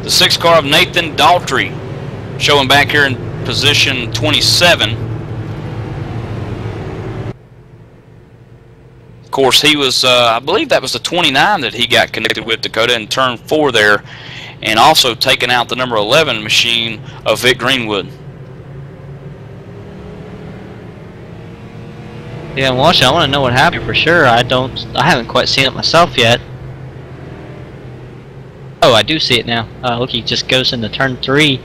The 6th car of Nathan Daugherty, showing back here in position 27. Of course, he was, I believe that was the 29 that he got connected with, Dakota, in turn 4 there, and also taking out the number 11 machine of Vic Greenwood. Yeah, Walsh, I want to know what happened for sure. I haven't quite seen it myself yet. Oh, I do see it now. Look, he just goes into turn 3.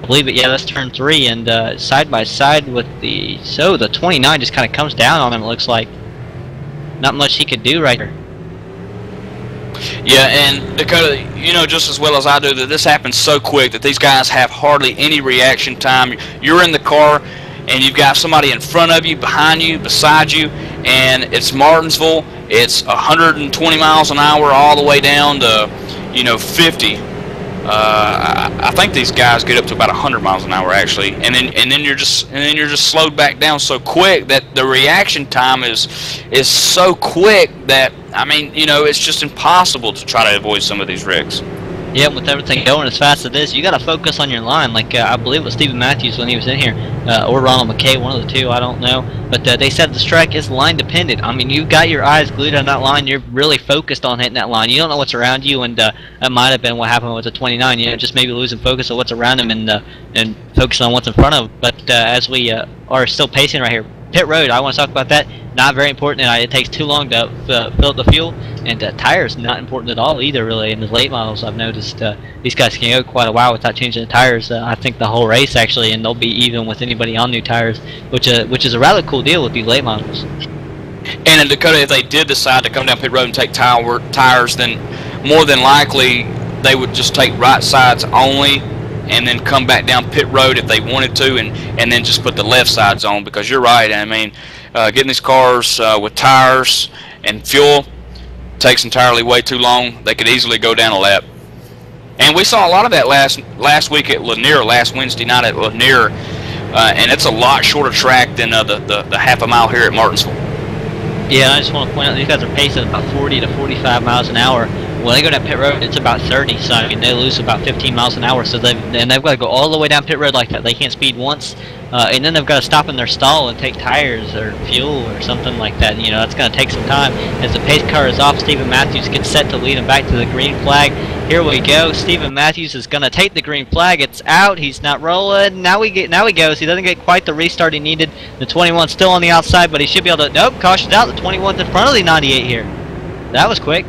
I believe it, yeah, that's turn 3, and side by side with the 29 just kind of comes down on him, it looks like. Not much he could do right here. Yeah, and Dakota, you know just as well as I do that this happens so quick that these guys have hardly any reaction time. You're in the car, and you've got somebody in front of you, behind you, beside you, and it's Martinsville. It's 120 miles an hour all the way down to, 50. I think these guys get up to about 100 miles an hour actually, and then you're just slowed back down so quick that the reaction time is so quick that it's just impossible to try to avoid some of these wrecks. Yeah, with everything going as fast as it is, you got to focus on your line. Like I believe it was Stephen Matthews when he was in here, or Ronald McKay, one of the two, I don't know. But they said the strike is line dependent. You've got your eyes glued on that line. You're really focused on hitting that line. You don't know what's around you, and that might have been what happened with the 29. Just maybe losing focus of what's around him and focusing on what's in front of him. But as we are still pacing right here, pit road, I want to talk about that. Not very important. It takes too long to fill up the fuel, and tires not important at all either. Really, in the late models, I've noticed these guys can go quite a while without changing the tires. I think the whole race actually, and they'll be even with anybody on new tires, which is a rather cool deal with these late models. And in Dakota, if they did decide to come down pit road and take tires, then more than likely they would just take right sides only, and then come back down pit road if they wanted to, and then just put the left sides on, because you're right. Getting these cars with tires and fuel takes entirely way too long. They could easily go down a lap. And we saw a lot of that last week at Lanier, last Wednesday night at Lanier, and it's a lot shorter track than the half a mile here at Martinsville. Yeah, I just want to point out these guys are pacing about 40 to 45 miles an hour. When they go down pit road, it's about 30, so they lose about 15 miles an hour. So they've got to go all the way down pit road like that. They can't speed once, and then they've got to stop in their stall and take tires or fuel or something like that. That's going to take some time. As the pace car is off, Stephen Matthews gets set to lead him back to the green flag. Here we go. Stephen Matthews is going to take the green flag. It's out. He's not rolling. Now he goes. He doesn't get quite the restart he needed. The 21's still on the outside, but he should be able to. Nope, caution's out. The 21's in front of the 98 here. That was quick.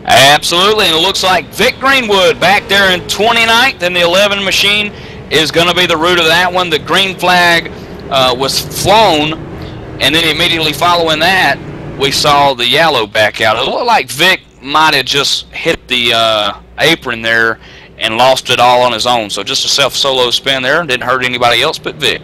Absolutely, and it looks like Vic Greenwood back there in 29th, and the 11 machine is going to be the root of that one. The green flag was flown, and then immediately following that, we saw the yellow back out. It looked like Vic might have just hit the apron there and lost it all on his own. So just a self-solo spin there. Didn't hurt anybody else but Vic.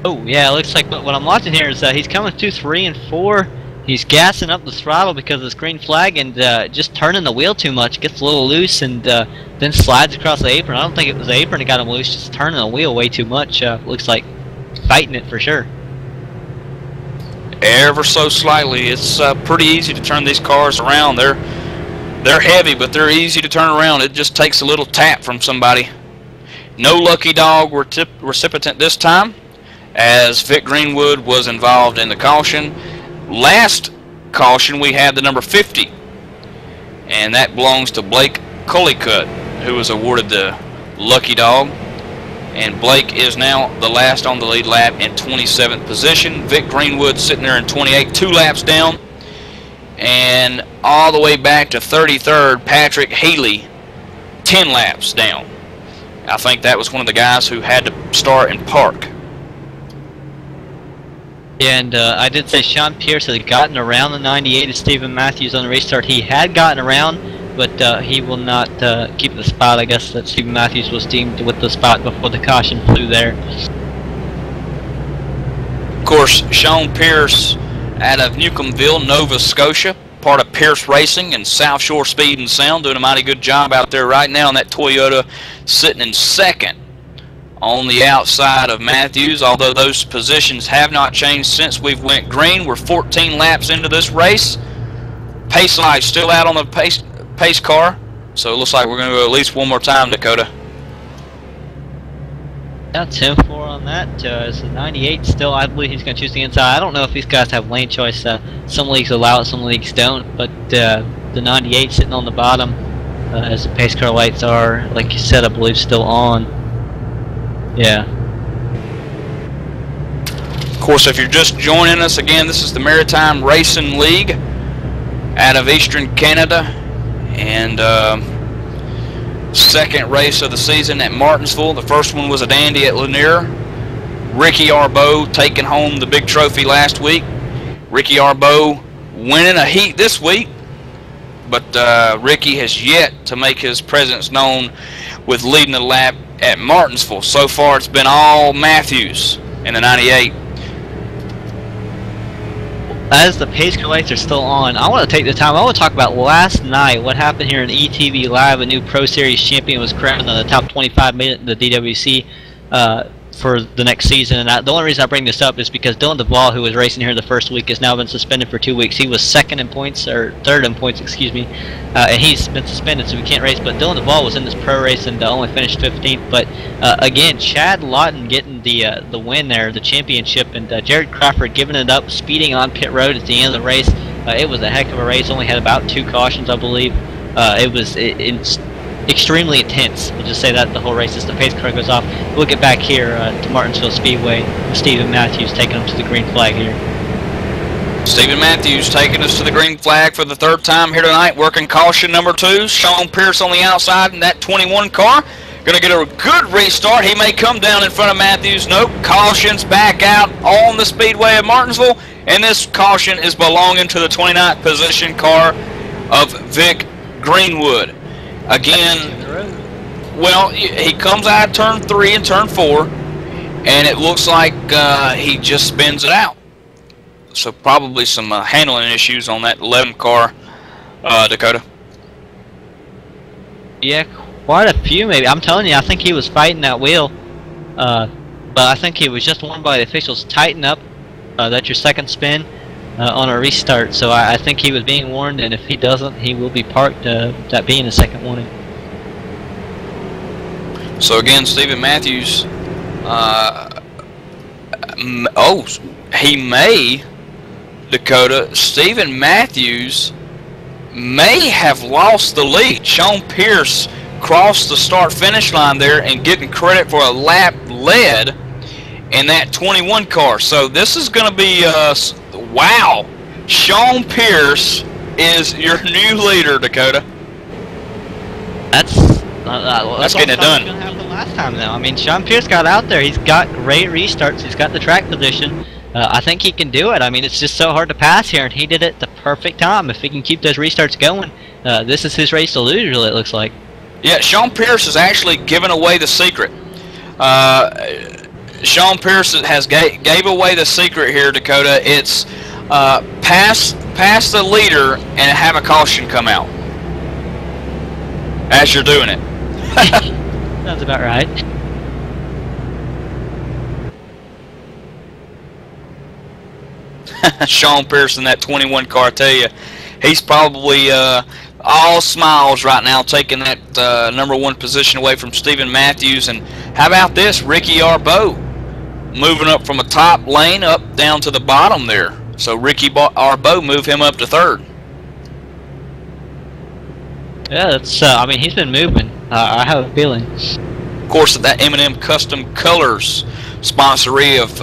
Oh, yeah, it looks like what I'm watching here is he's coming to 3 and 4. He's gassing up the throttle because of this green flag and just turning the wheel too much. Gets a little loose and then slides across the apron. I don't think it was the apron that got him loose, just turning the wheel way too much. Looks like fighting it for sure. Ever so slightly. It's pretty easy to turn these cars around. They're heavy, but they're easy to turn around. It just takes a little tap from somebody. No lucky dog recipient this time, as Vic Greenwood was involved in the caution. Last caution we had the number 50, and that belongs to Blake Coleycutt, who was awarded the lucky dog. And Blake is now the last on the lead lap in 27th position. Vic Greenwood sitting there in 28, 2 laps down. And all the way back to 33rd, Patrick Healy, 10 laps down. I think that was one of the guys who had to start and park. And I did say Sean Pierce had gotten around the 98 of Stephen Matthews on the restart. He had gotten around, but he will not keep the spot. I guess that Stephen Matthews was deemed with the spot before the caution flew there. Of course, Sean Pierce out of Newcombville, Nova Scotia, part of Pierce Racing and South Shore Speed and Sound, doing a mighty good job out there right now in that Toyota, sitting in second on the outside of Matthews, although those positions have not changed since we've went green. We're 14 laps into this race. Pace light still out on the pace car, so it looks like we're going to go at least one more time, Dakota. Yeah, 10-4 on that. Is the 98 still? I believe he's going to choose the inside. I don't know if these guys have lane choice. Some leagues allow it, some leagues don't. But the 98 sitting on the bottom, as the pace car lights are, like you said, I believe still on. Yeah. Of course, if you're just joining us again, this is the Maritime Racing League out of Eastern Canada, and second race of the season at Martinsville. The first one was a dandy at Lanier. Ricky Arbeau taking home the big trophy last week. Ricky Arbeau winning a heat this week. but Ricky has yet to make his presence known with leading the lap at Martinsville. So far, it's been all Matthews in the 98. As the pace car lights are still on, I want to take the time. I want to talk about last night, what happened here in ETV Live. A new Pro Series champion was crowned on the top 25 made the DWC for the next season. And the only reason I bring this up is because Dylan Duvall, who was racing here the first week, has now been suspended for 2 weeks. He was second in points, or third in points, excuse me, and he's been suspended, so we can't race. But Dylan Duvall was in this pro race and only finished 15th. But again, Chad Lawton getting the win there, the championship, and Jared Crawford giving it up, speeding on pit road at the end of the race. It was a heck of a race. Only had about 2 cautions, I believe. It was extremely intense. We'll just say that the whole race as the pace car goes off. We'll get back here to Martinsville Speedway with Stephen Matthews taking them to the green flag here. Stephen Matthews taking us to the green flag for the 3rd time here tonight, working caution number 2. Sean Pierce on the outside in that 21 car. Going to get a good restart. He may come down in front of Matthews. Nope. Caution's back out on the Speedway of Martinsville, and this caution is belonging to the 29th position car of Vic Greenwood. Again, well, he comes out of turn 3 and turn 4, and it looks like he just spins it out. So probably some handling issues on that 11 car, Dakota. Yeah, quite a few maybe. I'm telling you, I think he was fighting that wheel, but I think he was just warned by the officials, tighten up, that's your second spin on a restart. So I think he was being warned, and if he doesn't, he will be parked, that being a second warning. So again, Stephen Matthews, he may, Dakota, Stephen Matthews may have lost the lead. Sean Pierce crossed the start-finish line there and getting credit for a lap led in that 21 car. So this is going to be, wow, Sean Pierce is your new leader, Dakota. That's getting it done. Going to happen last time, though. I mean, Sean Pierce got out there. He's got great restarts. He's got the track position. I think he can do it. I mean, it's just so hard to pass here, and he did it the perfect time. If he can keep those restarts going, this is his race to lose, really, it looks like. Yeah, Sean Pierce has actually given away the secret. Sean Pierce has gave away the secret here, Dakota. It's pass the leader and have a caution come out as you're doing it. Sounds about right. Sean Pierce in that 21 car, I tell you, he's probably all smiles right now, taking that #1 position away from Stephen Matthews. And how about this, Ricky Arbeau moving up from a top lane up down to the bottom there. So Ricky Arbeau moved him up to 3rd. Yeah, that's. I mean, he's been moving. I have a feeling. Of course, that M&M Custom Colors sponsoree of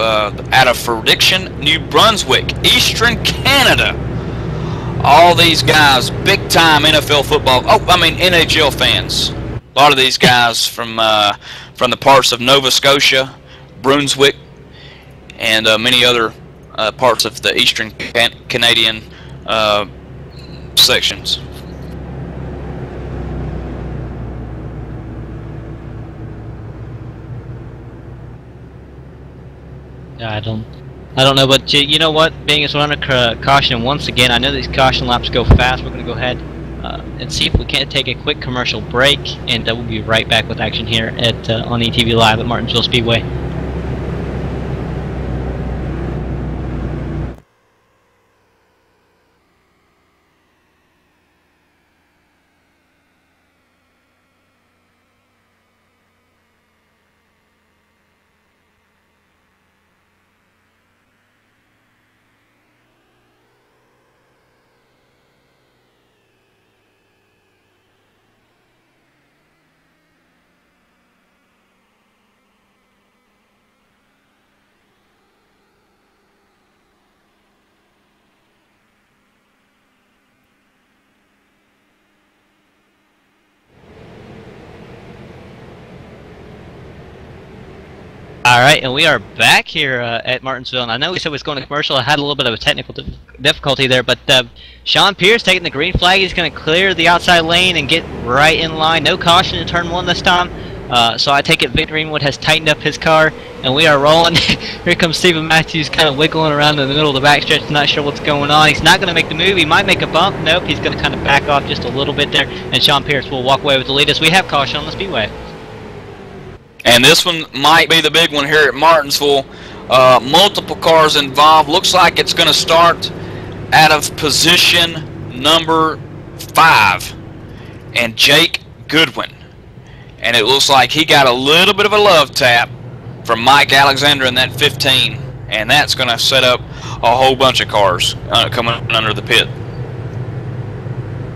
out of Fredericton, New Brunswick, Eastern Canada. All these guys, big time NFL football. Oh, I mean NHL fans. A lot of these guys from the parts of Nova Scotia, Brunswick, and many other parts of the Eastern Canadian sections. Yeah, I don't know, but you know what? Being as we're under caution once again, I know these caution laps go fast. We're going to go ahead and see if we can't take a quick commercial break, and we'll be right back with action here at on ETV Live at Martinsville Speedway. Alright, and we are back here at Martinsville, and I know we said we was going to commercial. I had a little bit of a technical difficulty there, but Sean Pierce taking the green flag. He's going to clear the outside lane and get right in line. No caution in turn 1 this time. So I take it Victor Greenwood has tightened up his car, and we are rolling. Here comes Stephen Matthews kind of wiggling around in the middle of the backstretch, not sure what's going on. He's not going to make the move. He might make a bump. Nope, he's going to kind of back off just a little bit there, and Sean Pierce will walk away with the lead as we have caution on the Speedway. And this one might be the big one here at Martinsville. Multiple cars involved. Looks like it's going to start out of position number 5, and Jake Goodwin. And it looks like he got a little bit of a love tap from Mike Alexander in that 15, and that's going to set up a whole bunch of cars coming under the pit.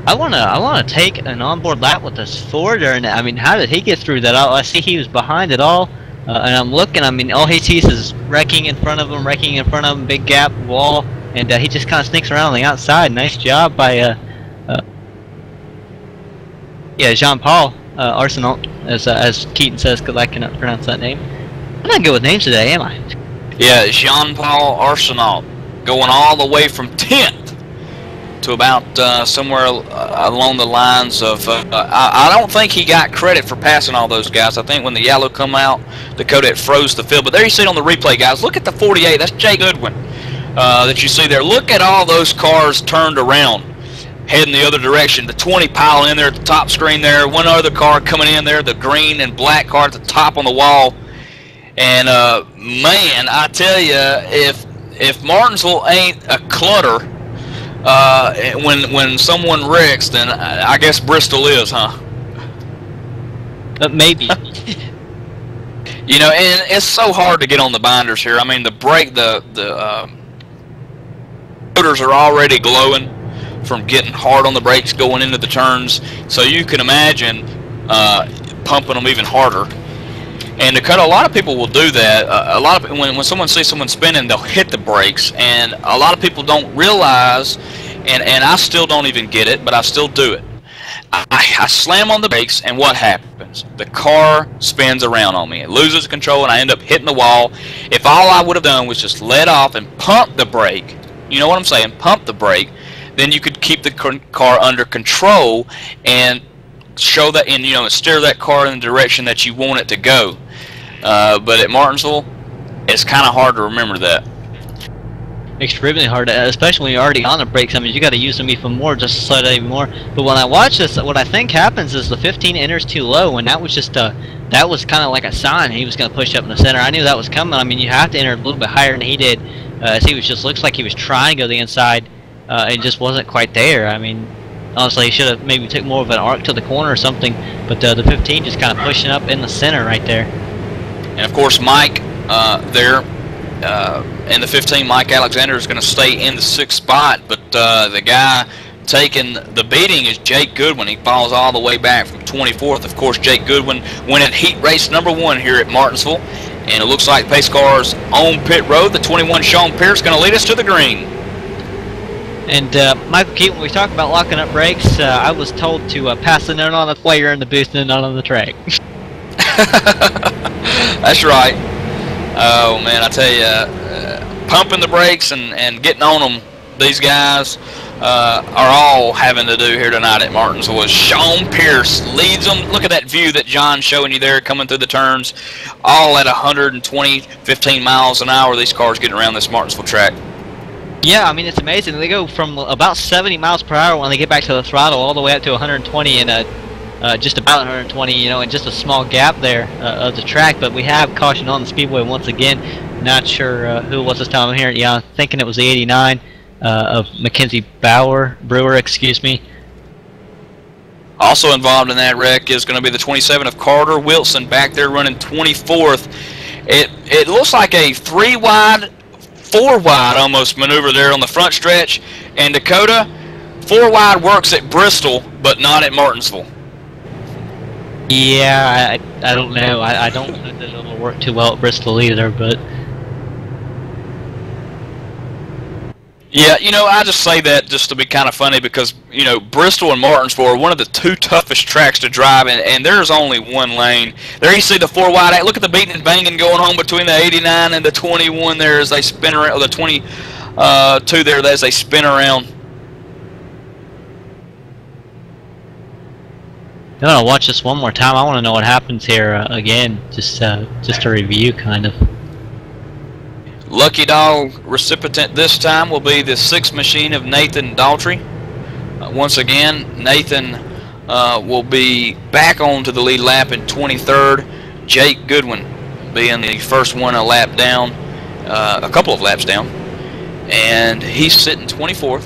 I wanna take an onboard lap with this Ford, and I mean, how did he get through that? I see he was behind it all, and I'm looking. I mean, all he sees is wrecking in front of him, big gap, wall, and he just kind of sneaks around on the outside. Nice job by Jean-Paul Arsenault, as Keaton says, because I cannot pronounce that name. I'm not good with names today, am I? Yeah, Jean-Paul Arsenault going all the way from 10th to about somewhere along the lines of, I don't think he got credit for passing all those guys. I think when the yellow come out, Dakota, it froze the field. But there you see it on the replay, guys. Look at the 48. That's Jake Goodwin that you see there. Look at all those cars turned around, heading the other direction. The 20 piling in there at the top screen there. One other car coming in there, the green and black car at the top on the wall. And, man, I tell you, if Martinsville ain't a clutter, when someone wrecks, then I guess Bristol is, huh? Maybe. You know, and it's so hard to get on the binders here. I mean, the motors are already glowing from getting hard on the brakes going into the turns, so you can imagine pumping them even harder. And Dakota, a lot of people will do that. When someone sees someone spinning, they'll hit the brakes, and a lot of people don't realize, and I still don't even get it, but I still do it. I slam on the brakes, and what happens? The car spins around on me. It loses control, and I end up hitting the wall. If all I would have done was just let off and pump the brake, you know what I'm saying, pump the brake, then you could keep the car under control and show that, and steer that car in the direction that you want it to go. But at Martinsville, it's kind of hard to remember that. Extremely hard, especially when you're already on the brakes. I mean, you got to use them even more, just to slow down even more. But when I watch this, what I think happens is the 15 enters too low, and that was just that was kind of like a sign he was going to push up in the center. I knew that was coming. I mean, you have to enter a little bit higher than he did, as he was looks like he was trying to go the inside, and just wasn't quite there. I mean, honestly, he should have maybe took more of an arc to the corner or something. But the 15 just kind of pushing up in the center right there. And of course, Mike there. In the 15, Mike Alexander is going to stay in the 6th spot, but the guy taking the beating is Jake Goodwin. He falls all the way back from 24th. Of course, Jake Goodwin winning heat race number 1 here at Martinsville, and it looks like pace cars on pit road. The 21 Sean Pierce going to lead us to the green. And Michael Keaton, when we talk about locking up brakes, I was told to pass the note on the player in the booth and not on the track. That's right. Oh man, I tell you, pumping the brakes and getting on them, these guys are all having to do here tonight at Martinsville. As Sean Pierce leads them. Look at that view that John's showing you there, coming through the turns, all at 120, 15 miles an hour. These cars getting around this Martinsville track. Yeah, I mean, it's amazing. They go from about 70 miles per hour when they get back to the throttle all the way up to 120 in just about 120, in just a small gap there of the track. But we have caution on the Speedway once again. Not sure who it was this time. I'm here. Yeah, I'm thinking it was the 89 of Mackenzie Brewer, excuse me. Also involved in that wreck is going to be the 27 of Carter Wilson back there running 24th. It looks like a 3-wide, 4-wide almost maneuver there on the front stretch. And Dakota, 4-wide works at Bristol, but not at Martinsville. Yeah, I don't know. I don't know that it'll work too well at Bristol either, but... Yeah, I just say that just to be kind of funny because, Bristol and Martinsville are one of the 2 toughest tracks to drive, and there's only one lane. There you see the 4-wide. Look at the beating and banging going on between the 89 and the 21 there as they spin around, or the 22 there as they spin around. I'm gonna watch this one more time. I want to know what happens here again, just a review, kind of. Lucky dog recipient this time will be the 6th machine of Nathan Daltrey. Once again, Nathan will be back onto the lead lap in 23rd. Jake Goodwin being the first one a lap down, a couple of laps down, and he's sitting 24th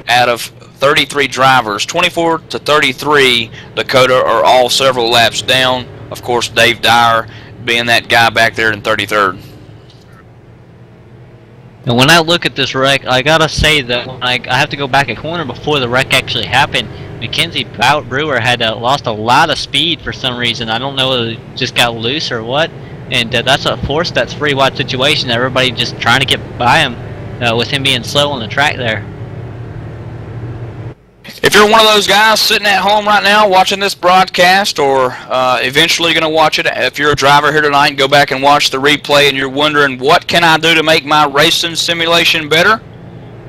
out of 33 drivers. 24 to 33, Dakota, are all several laps down. Of course, Dave Dyer being that guy back there in 33rd. And when I look at this wreck, I gotta say that when I have to go back a corner before the wreck actually happened. Mackenzie Brewer had lost a lot of speed for some reason. I don't know whether it just got loose or what. And that's what forced that 3 wide situation. Everybody just trying to get by him with him being slow on the track there. If you're one of those guys sitting at home right now watching this broadcast, or eventually going to watch it, if you're a driver here tonight and go back and watch the replay and you're wondering, what can I do to make my racing simulation better?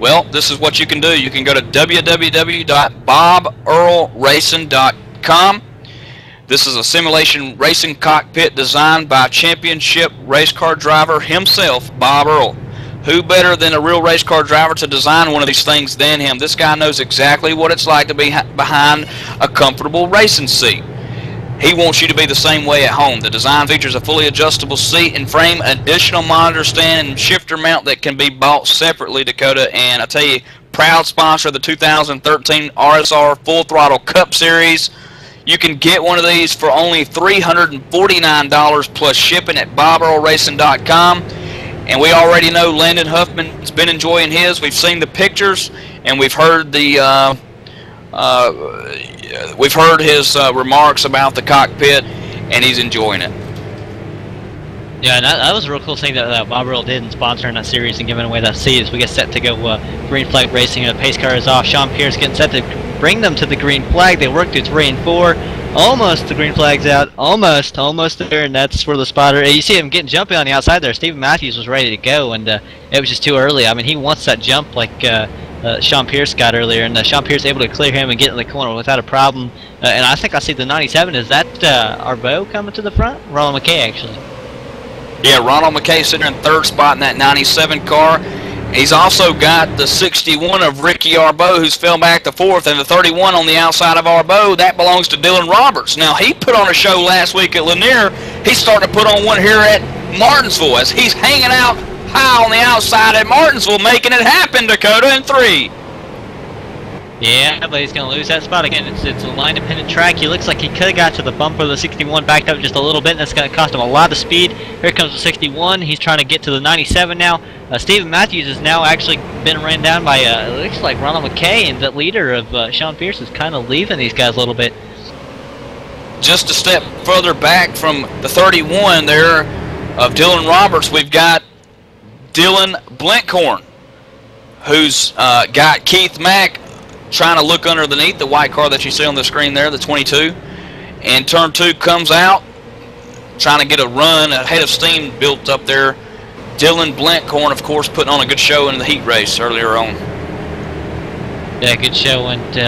Well, this is what you can do. You can go to www.bobearlracing.com. This is a simulation racing cockpit designed by championship race car driver himself, Bob Earl. Who better than a real race car driver to design one of these things than him? This guy knows exactly what it's like to be behind a comfortable racing seat. He wants you to be the same way at home. The design features a fully adjustable seat and frame, additional monitor stand, and shifter mount that can be bought separately, Dakota. And I tell you, proud sponsor of the 2013 RSR Full Throttle Cup Series. You can get one of these for only $349 plus shipping at bobearlracing.com. And we already know Landon Huffman's been enjoying his. We've seen the pictures, and we've heard the his remarks about the cockpit, and he's enjoying it. Yeah, and that was a real cool thing that Bob Earl did in sponsoring that series and giving away that seat. As we get set to go green flag racing, and the pace car is off. Sean Pierce getting set to bring them to the green flag. They work through 3 and 4. Almost the green flag's out. Almost there, and that's where the spotter. You see him getting jumping on the outside there. Stephen Matthews was ready to go, and it was just too early. I mean, he wants that jump like Sean Pierce got earlier, and Sean Pierce able to clear him and get in the corner without a problem. And I think I see the 97. Is that Arbo coming to the front? Ronald McKay, actually. Yeah, Ronald McKay sitting in 3rd spot in that 97 car. He's also got the 61 of Ricky Arbo, who's fell back to 4th, and the 31 on the outside of Arbo, that belongs to Dylan Roberts. Now, he put on a show last week at Lanier. He's starting to put on one here at Martinsville as he's hanging out high on the outside at Martinsville, making it happen, Dakota, in 3. Yeah, but he's going to lose that spot again. It's a line-dependent track. He looks like he could have got to the bumper of the 61, backed up just a little bit, and that's going to cost him a lot of speed. Here comes the 61. He's trying to get to the 97 now. Stephen Matthews has now actually been ran down by, it looks like Ronald McKay, and the leader of Sean Pierce is kind of leaving these guys a little bit. Just a step further back from the 31 there of Dylan Roberts, we've got Dylan Blenkhorn, who's got Keith Mack trying to look underneath the white car that you see on the screen there, the 22. And turn 2 comes out, trying to get a run, a head of steam built up there. Dylan Blenkhorn, of course, putting on a good show in the heat race earlier on. Yeah, good show, and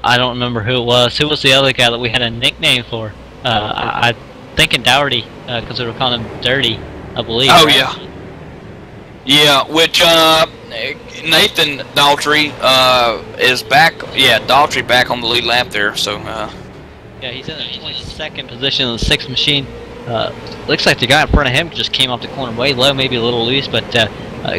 I don't remember who it was. Who was the other guy that we had a nickname for? I'm thinking Dougherty, because we were calling him Dirty, I believe. Oh, right? yeah. Yeah, which Nathan Daltrey is back. Yeah, Daltrey back on the lead lap there. So. Yeah, he's in the 22nd position in the 6th machine. Looks like the guy in front of him just came off the corner way low, maybe a little loose, but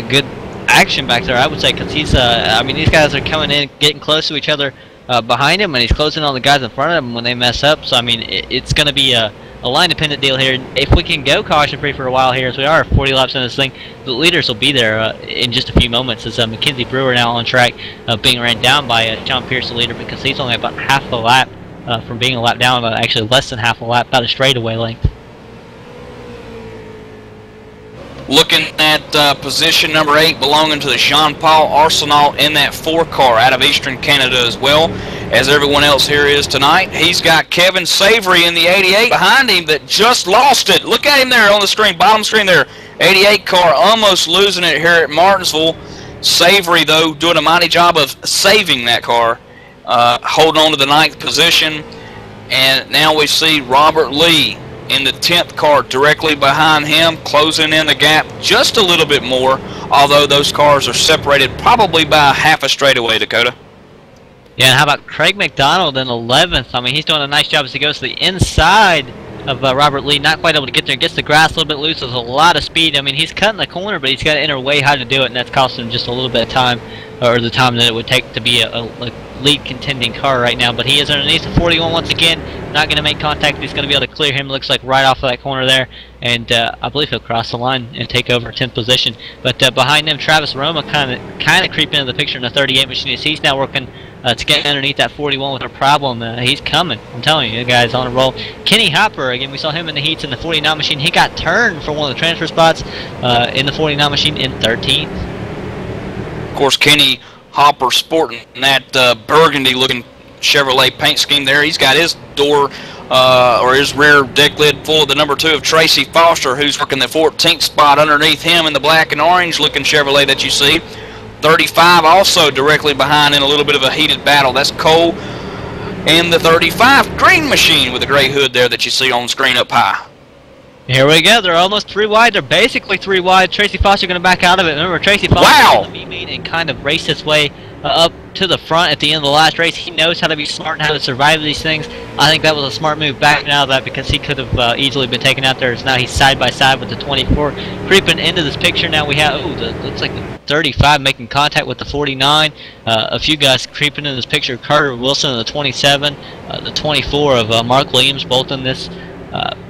good action back there, I would say, because he's. I mean, these guys are coming in, getting close to each other behind him, and he's closing on the guys in front of him when they mess up. So I mean, it's going to be a line-dependent deal here. If we can go caution-free for a while here, as we are 40 laps in this thing, the leaders will be there in just a few moments. As Mackenzie Brewer now on track, being ran down by John Pierce, the leader, because he's only about half the lap from being a lap down, actually less than half a lap, about a straightaway length. Looking at position number 8 belonging to the Jean-Paul Arsenault in that 4 car out of Eastern Canada as well, as everyone else here is tonight. He's got Kevin Savory in the 88 behind him that just lost it. Look at him there on the screen, bottom screen there. 88 car almost losing it here at Martinsville. Savory, though, doing a mighty job of saving that car, holding on to the 9th position. And now we see Robert Lee in the 10th car directly behind him, closing in the gap just a little bit more, although those cars are separated probably by half a straightaway, Dakota. Yeah, and how about Craig McDonald in 11th? I mean, he's doing a nice job as he goes to the inside of Robert Lee, not quite able to get there. Gets the grass a little bit loose. There's a lot of speed. I mean, he's cutting the corner, but he's got to enter way high to do it, and that's costing him just a little bit of time, or the time that it would take to be a lead contending car right now. But he is underneath the 41 once again, not going to make contact. He's going to be able to clear him, looks like right off of that corner there, and I believe he'll cross the line and take over 10th position. But behind them, Travis Roma kind of creeping into the picture in the 38 machine. He's now working to get underneath that 41 with a problem. He's coming. I'm telling you, the guy's on a roll. Kenny Hopper, again, we saw him in the heats in the 49 machine. He got turned for one of the transfer spots in the 49 machine in 13th. Of course, Kenny Hopper sporting that burgundy-looking Chevrolet paint scheme there. He's got his door or his rear deck lid full of the number 2 of Tracy Foster, who's working the 14th spot underneath him in the black and orange-looking Chevrolet that you see. 35 also directly behind in a little bit of a heated battle. That's Cole in the 35 green machine with the gray hood there that you see on screen up high. Here we go. They're almost 3 wide. They're basically 3 wide. Tracy Foster going to back out of it. Remember, Tracy Foster be mean and kind of race his way up to the front at the end of the last race. He knows how to be smart and how to survive these things. I think that was a smart move backing out of that because he could have easily been taken out there. So now he's side by side with the 24. Creeping into this picture now we have, looks like the 35 making contact with the 49. A few guys creeping in this picture. Carter Wilson in the 27. The 24 of Mark Williams both in this.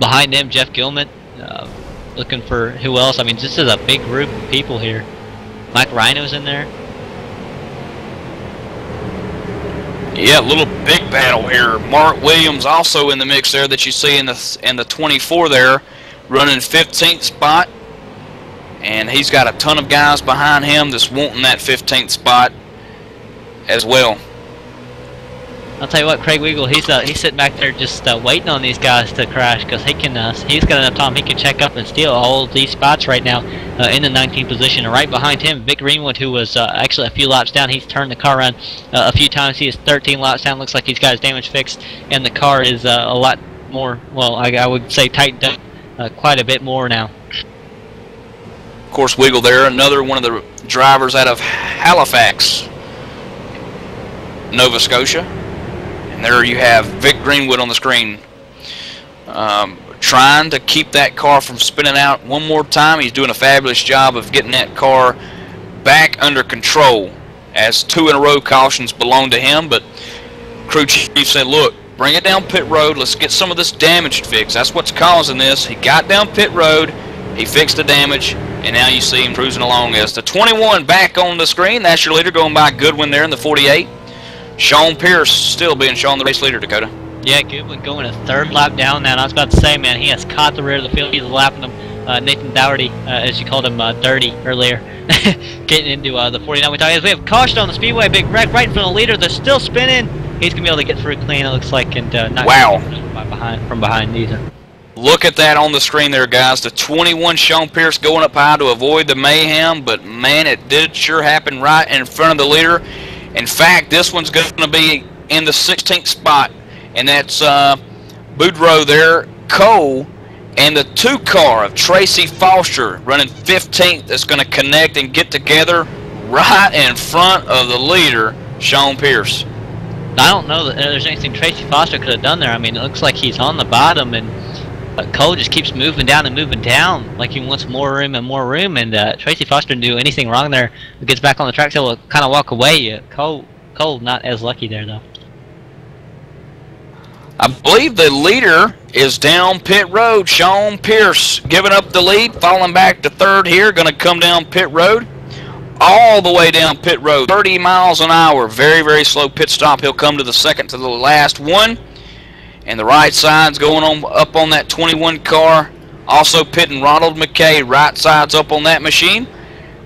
Behind them, Jeff Gilman, looking for who else. I mean, this is a big group of people here. Mike Rhino's in there. Yeah, a little big battle here. Mark Williams also in the mix there that you see in the 24 there, running 15th spot. And he's got a ton of guys behind him that's wanting that 15th spot as well. I'll tell you what, Craig Weagle, he's sitting back there just waiting on these guys to crash because he's got enough time he can check up and steal all of these spots right now in the 19th position. And right behind him, Vic Greenwood, who was actually a few laps down. He's turned the car around a few times. He is 13 laps down. Looks like he's got his damage fixed, and the car is a lot more, well, I would say tightened up quite a bit more now. Of course, Weagle there, another one of the drivers out of Halifax, Nova Scotia. There you have Vic Greenwood on the screen, trying to keep that car from spinning out one more time. He's doing a fabulous job of getting that car back under control, as 2 in a row cautions belong to him. But crew chief said, look, bring it down pit road. Let's get some of this damage fixed. That's what's causing this. He got down pit road. He fixed the damage, and now you see him cruising along as the 21 back on the screen. That's your leader going by Goodwin there in the 48. Sean Pierce still being shown the race leader, Dakota. Yeah, Goodwin going a 3rd lap down now. And I was about to say, man, he has caught the rear of the field. He's lapping him. Nathan Dougherty, as you called him, dirty earlier, getting into the 49. We have caution on the Speedway. Big wreck right in front of the leader. They're still spinning. He's going to be able to get through clean, it looks like, and not from behind either. Look at that on the screen there, guys. The 21 Sean Pierce going up high to avoid the mayhem, but, man, it did sure happen right in front of the leader. In fact, this one's going to be in the 16th spot, and that's Boudreaux there, Cole, and the 2 car of Tracy Foster running 15th that's going to connect and get together right in front of the leader, Sean Pierce. I don't know that there's anything Tracy Foster could have done there. I mean, it looks like he's on the bottom, and Cole just keeps moving down and moving down like he wants more room and more room, and Tracy Foster didn't do anything wrong there. He gets back on the track, so he'll kind of walk away. Cole not as lucky there, though. I believe the leader is down pit road. Sean Pierce giving up the lead, falling back to 3rd here, going to come down pit road. All the way down pit road, 30 miles an hour. Very, very slow pit stop. He'll come to the 2nd to the last one. And the right side's going on up on that 21 car. Also pitting Ronald McKay. Right side's up on that machine.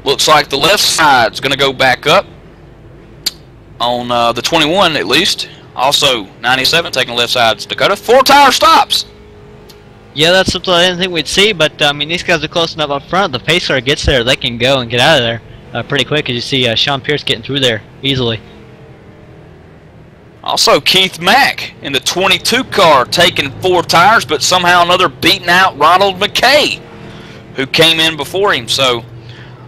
Looks like the left side's going to go back up on the 21 at least. Also 97 taking the left side's Dakota. 4 tire stops. Yeah, that's something I didn't think we'd see. But I mean, these guys are close enough up front. The pace car gets there, they can go and get out of there pretty quick. As you see, Sean Pierce getting through there easily. Also, Keith Mack in the 22 car taking 4 tires, but somehow another beating out Ronald McKay, who came in before him. So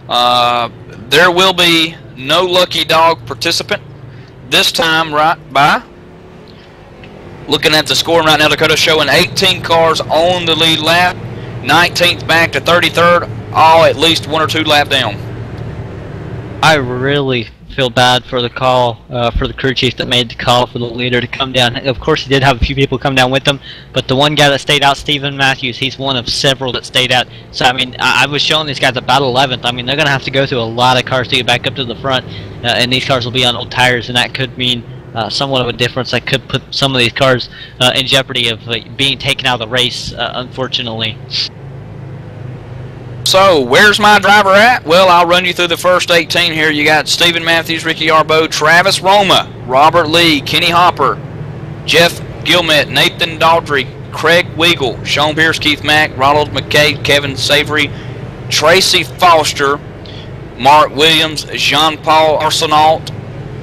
there will be no lucky dog participant this time. Right by looking at the score right now, Dakota showing 18 cars on the lead lap, 19th back to 33rd, all at least 1 or 2 lap down. I really feel bad for the call, for the crew chief that made the call for the leader to come down. Of course, he did have a few people come down with him, but the one guy that stayed out, Stephen Matthews, he's one of several that stayed out. So, I mean, I was showing these guys about 11th. I mean, they're going to have to go through a lot of cars to get back up to the front, and these cars will be on old tires, and that could mean somewhat of a difference. That could put some of these cars in jeopardy of being taken out of the race, unfortunately. So, where's my driver at? Well, I'll run you through the first 18 here. You got Stephen Matthews, Ricky Arbo, Travis Roma, Robert Lee, Kenny Hopper, Jeff Gilmet, Nathan Daughtry, Craig Weagle, Sean Pierce, Keith Mack, Ronald McKay, Kevin Savory, Tracy Foster, Mark Williams, Jean-Paul Arsenault,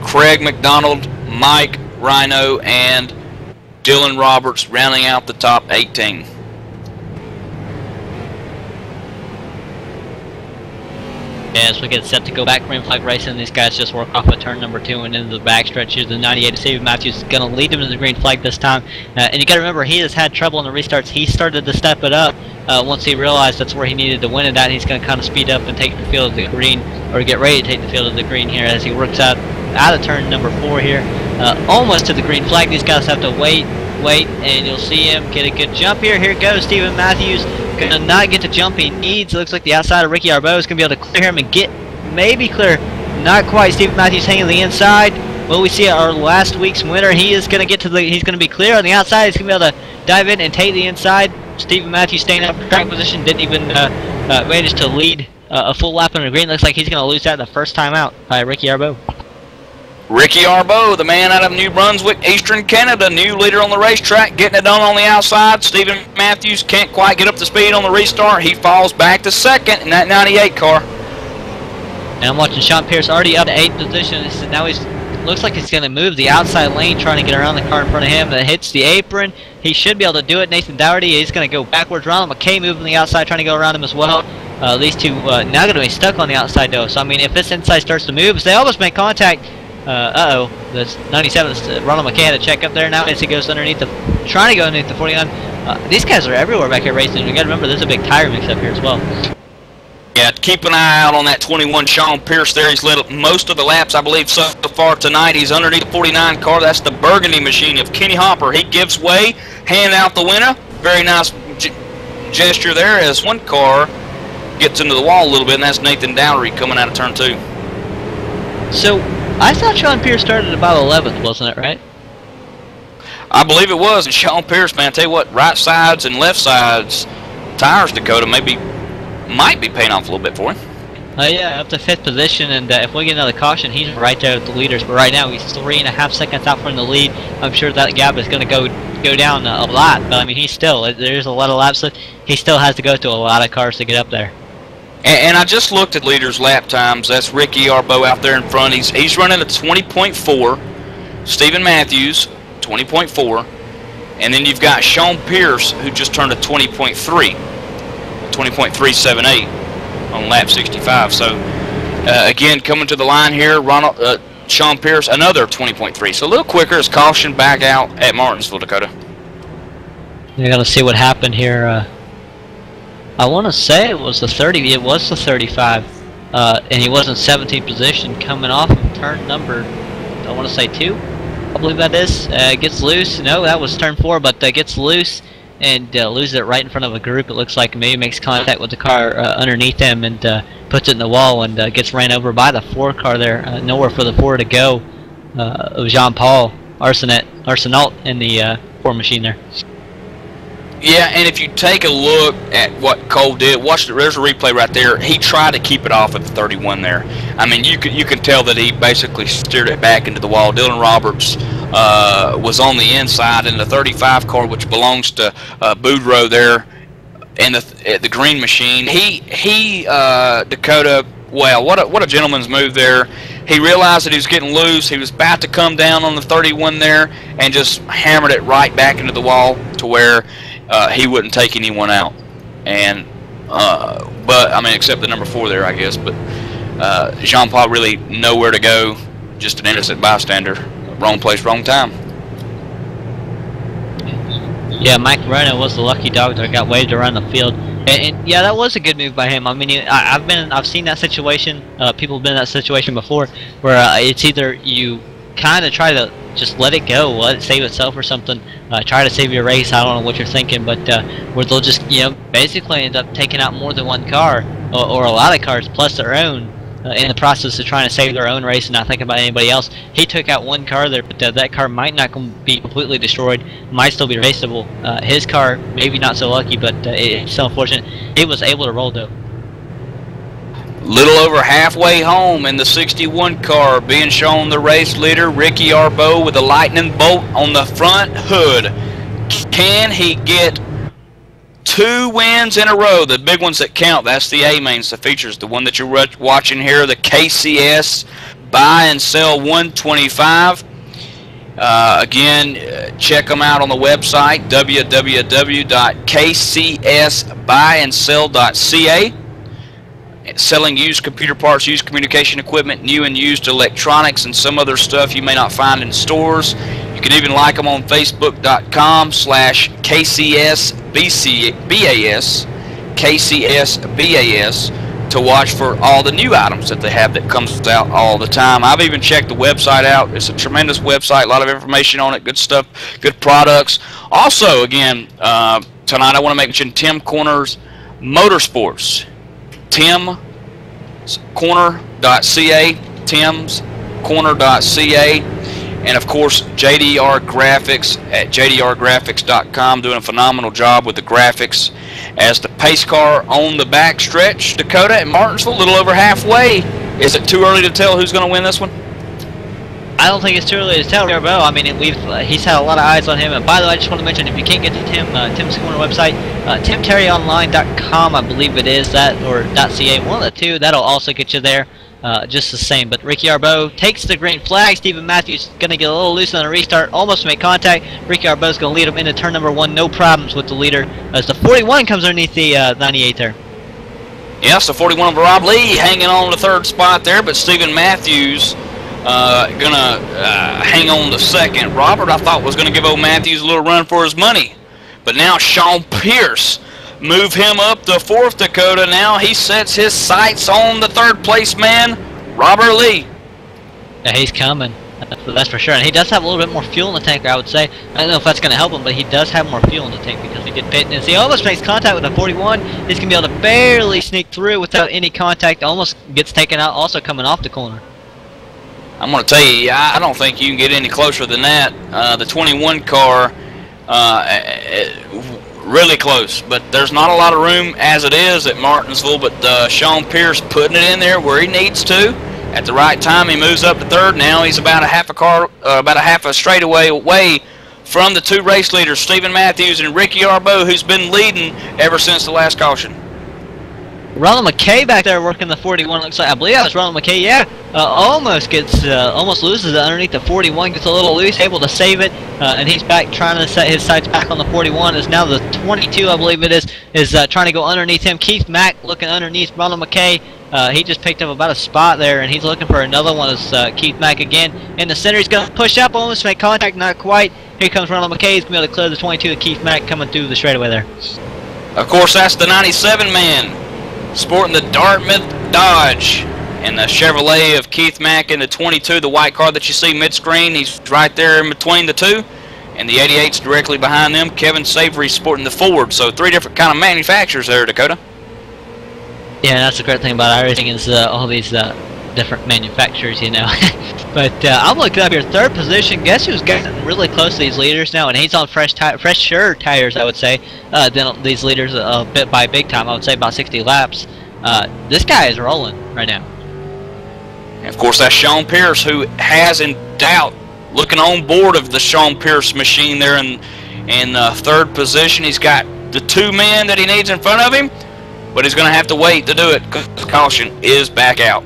Craig McDonald, Mike Rhino, and Dylan Roberts rounding out the top 18. As we get set to go back green flag racing, these guys just work off of turn number 2 and into the backstretch here. The 98 Stephen Matthews is going to lead them to the green flag this time. And you got to remember, he has had trouble in the restarts. He started to step it up once he realized that's where he needed to win it at. He's going to kind of speed up and take the field of the green, or get ready to take the field of the green here as he works out of turn number 4 here. Almost to the green flag. These guys have to wait, and you'll see him get a good jump here. Here goes Stephen Matthews. Gonna not get the jump he needs. Looks like the outside of Ricky Arbo is gonna be able to clear him and get maybe clear. Not quite. Stephen Matthews hanging the inside. Well, we see our last week's winner. He is gonna get to the. He's gonna be clear on the outside. He's gonna be able to dive in and take the inside. Stephen Matthews staying up for track position. Didn't even manage to lead a full lap on the green. Looks like he's gonna lose that the first time out by Ricky Arbo. Ricky Arbo, the man out of New Brunswick, Eastern Canada, new leader on the racetrack, getting it done on the outside. Stephen Matthews can't quite get up to speed on the restart. He falls back to second in that 98 car. And I'm watching Sean Pierce already up to 8th position. Now looks like he's going to move the outside lane, trying to get around the car in front of him. That hits the apron. He should be able to do it. Nathan Dougherty is going to go backwards. Ronald McKay moving the outside, trying to go around him as well. These two now going to be stuck on the outside though. So I mean, if this inside starts to move, they almost make contact. This 97, Ronald McKay had to check up there now as he goes underneath trying to go underneath the 49. These guys are everywhere back here racing. You got to remember, there's a big tire mix up here as well. Yeah, keep an eye out on that 21 Sean Pierce there. He's led most of the laps, I believe, so far tonight. He's underneath the 49 car. That's the Burgundy machine of Kenny Hopper. He gives way, hand out the winner. Very nice gesture there as one car gets into the wall a little bit, and that's Nathan Dowry coming out of turn 2. So, I thought Sean Pierce started about 11th, wasn't it, right? I believe it was. And Sean Pierce, man, I tell you what, right sides and left sides tires, Dakota, might be paying off a little bit for him. Yeah, up to 5th position, and if we get another caution, he's right there with the leaders. But right now, he's 3.5 seconds out from the lead. I'm sure that gap is going to go down a lot. But I mean, there's a lot of laps left. He still has to go through a lot of cars to get up there. And I just looked at leaders' lap times. That's Ricky Arbo out there in front. He's running a 20.4. Stephen Matthews, 20.4. And then you've got Sean Pierce, who just turned a 20.3. 20.378 on lap 65. So, again, coming to the line here, Sean Pierce, another 20.3. So a little quicker as caution back out at Martinsville, Dakota. You're going to see what happened here. I want to say it was the 30. It was the 35, and he was in 17th position coming off of turn number, I want to say 2. I believe that is. Gets loose. No, that was turn 4, but gets loose and loses it right in front of a group. It looks like maybe makes contact with the car underneath him and puts it in the wall and gets ran over by the 4 car there. Nowhere for the 4 to go. Of Jean-Paul Arsenault in the 4 machine there. Yeah, and if you take a look at what Cole did, there's a replay right there. He tried to keep it off at the 31 there. I mean, you can tell that he basically steered it back into the wall. Dylan Roberts was on the inside in the 35 car, which belongs to Boudreaux there, and the green machine. Dakota, well. What a gentleman's move there. He realized that he was getting loose. He was about to come down on the 31 there and just hammered it right back into the wall to where he wouldn't take anyone out. And but I mean, except the number 4 there, I guess. But Jean-Paul really nowhere to go. Just an innocent bystander. Wrong place, wrong time. Yeah, Mike Verona was the lucky dog that got waved around the field. And yeah, that was a good move by him. I mean, I've seen that situation. People have been in that situation before, where it's either you kind of try to just let it go, let it save itself or something. Try to save your race. I don't know what you're thinking, but where they'll just basically end up taking out more than one car or a lot of cars plus their own in the process of trying to save their own race and not think about anybody else. He took out one car there, but that car might not be completely destroyed, might still be raceable. His car, maybe not so lucky, but it's so unfortunate. He was able to roll though. Little over halfway home in the 61 car, being shown the race leader, Ricky Arbeau, with a lightning bolt on the front hood. Can he get 2 wins in a row? The big ones that count, that's the A-mains, the features. The one that you're watching here, the KCS Buy and Sell 125. Again, check them out on the website, www.kcsbuyandsell.ca. Selling used computer parts, used communication equipment, new and used electronics, and some other stuff you may not find in stores. You can even like them on Facebook.com/KCSBAS to watch for all the new items that they have that comes out all the time. I've even checked the website out. It's a tremendous website, a lot of information on it, good stuff, good products. Also, again, tonight I want to mention Tim Corner's Motorsports. timscorner.ca, timscorner.ca, and of course JDR Graphics at jdrgraphics.com, doing a phenomenal job with the graphics. As the pace car on the back stretch, Dakota at Martinsville, a little over halfway. Is it too early to tell who's going to win this one? I don't think it's too early to tell, Bo. I mean, he's had a lot of eyes on him. And by the way, I just want to mention, if you can't get to Tim's Corner website, timterryonline.com, I believe it is, that, or .ca, one of the two. That'll also get you there, just the same. But Ricky Arbeau takes the green flag. Stephen Matthews going to get a little loose on a restart, almost make contact. Ricky Arbeau's going to lead him into turn number 1, no problems with the leader, as the 41 comes underneath the 98 there. Yeah, so 41 of Rob Lee hanging on the 3rd spot there, but Stephen Matthews gonna hang on to 2nd. Robert, I thought, was gonna give old Matthews a little run for his money, but now Sean Pierce move him up to 4th, Dakota. Now he sets his sights on the 3rd place man, Robert Lee. Yeah, he's coming. That's for sure. And he does have a little bit more fuel in the tank, I would say. I don't know if that's going to help him, but he does have more fuel in the tank because he did pit. And he almost makes contact with the 41. He's going to be able to barely sneak through without any contact. Almost gets taken out, also coming off the corner. I'm going to tell you, I don't think you can get any closer than that. The 21 car, really close. But there's not a lot of room as it is at Martinsville. But Sean Pierce putting it in there where he needs to. At the right time, he moves up to 3rd. Now he's about a half a straightaway away from the 2 race leaders, Stephen Matthews and Ricky Arbeau, who's been leading ever since the last caution. Ronald McKay back there working the 41. Looks like, I believe that was Ronald McKay. Yeah, almost loses it underneath the 41. Gets a little loose, able to save it, and he's back trying to set his sights back on the 41. Is now the 22, I believe it is trying to go underneath him. Keith Mack looking underneath Ronald McKay. He just picked up about a spot there, and he's looking for another one. As Keith Mack again in the center. He's going to push up, almost make contact, not quite. Here comes Ronald McKay. He's going to be able to clear the 22 of Keith Mack coming through the straightaway there. Of course, that's the 97 man, sporting the Dartmouth Dodge, and the Chevrolet of Keith Mack in the 22, the white car that you see mid-screen. He's right there in between the 2, and the 88's directly behind them. Kevin Savory sporting the Ford. So 3 different kind of manufacturers there, Dakota. Yeah, that's the great thing about everything is all these different manufacturers, you know. But I'm looking up here, 3rd position. Guess who's getting really close to these leaders now, and he's on fresher tires, I would say, than these leaders a bit by big time. I would say about 60 laps. This guy is rolling right now. And of course, that's Sean Pierce, who has in doubt, looking on board of the Sean Pierce machine there in 3rd position. He's got the 2 men that he needs in front of him. but he's going to have to wait to do it because caution is back out.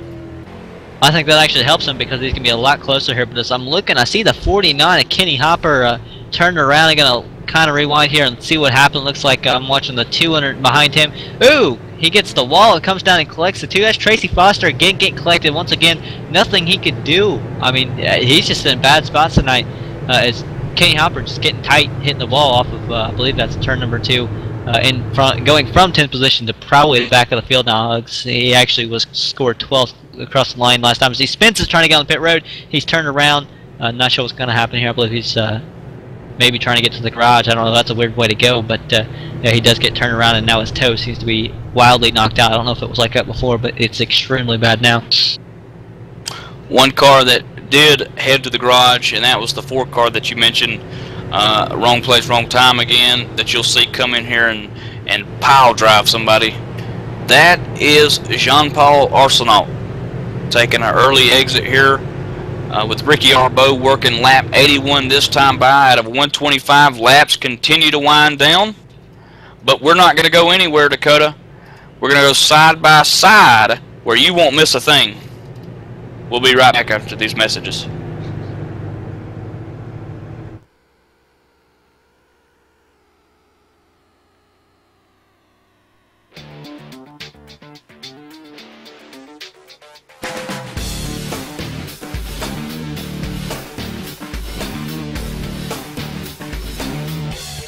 I think that actually helps him because he's going to be a lot closer here. But as I'm looking, I see the 49 of Kenny Hopper turning around. I'm going to kind of rewind here and see what happened. Looks like I'm watching the 200 behind him. Ooh, he gets the wall. It comes down and collects the 2. That's Tracy Foster again getting collected. Once again, nothing he could do. I mean, he's just in bad spots tonight. As Kenny Hopper just getting tight, hitting the wall off of, I believe that's turn number 2. In front, going from 10th position to probably the back of the field now. He actually was scored 12th across the line last time. As he spins, is trying to get on the pit road. He's turned around. Not sure what's going to happen here. I believe he's maybe trying to get to the garage. I don't know. That's a weird way to go, but yeah, he does get turned around, and now his toe seems to be wildly knocked out. I don't know if it was like that before, but it's extremely bad now. One car that did head to the garage, and that was the 4 car that you mentioned. Wrong place, wrong time again, that you'll see come in here and pile drive somebody. That is Jean-Paul Arsenault taking an early exit here with Ricky Arbeau working lap 81 this time by out of 125. Laps continue to wind down, but we're not going to go anywhere, Dakota. We're going to go side by side where you won't miss a thing. We'll be right back after these messages.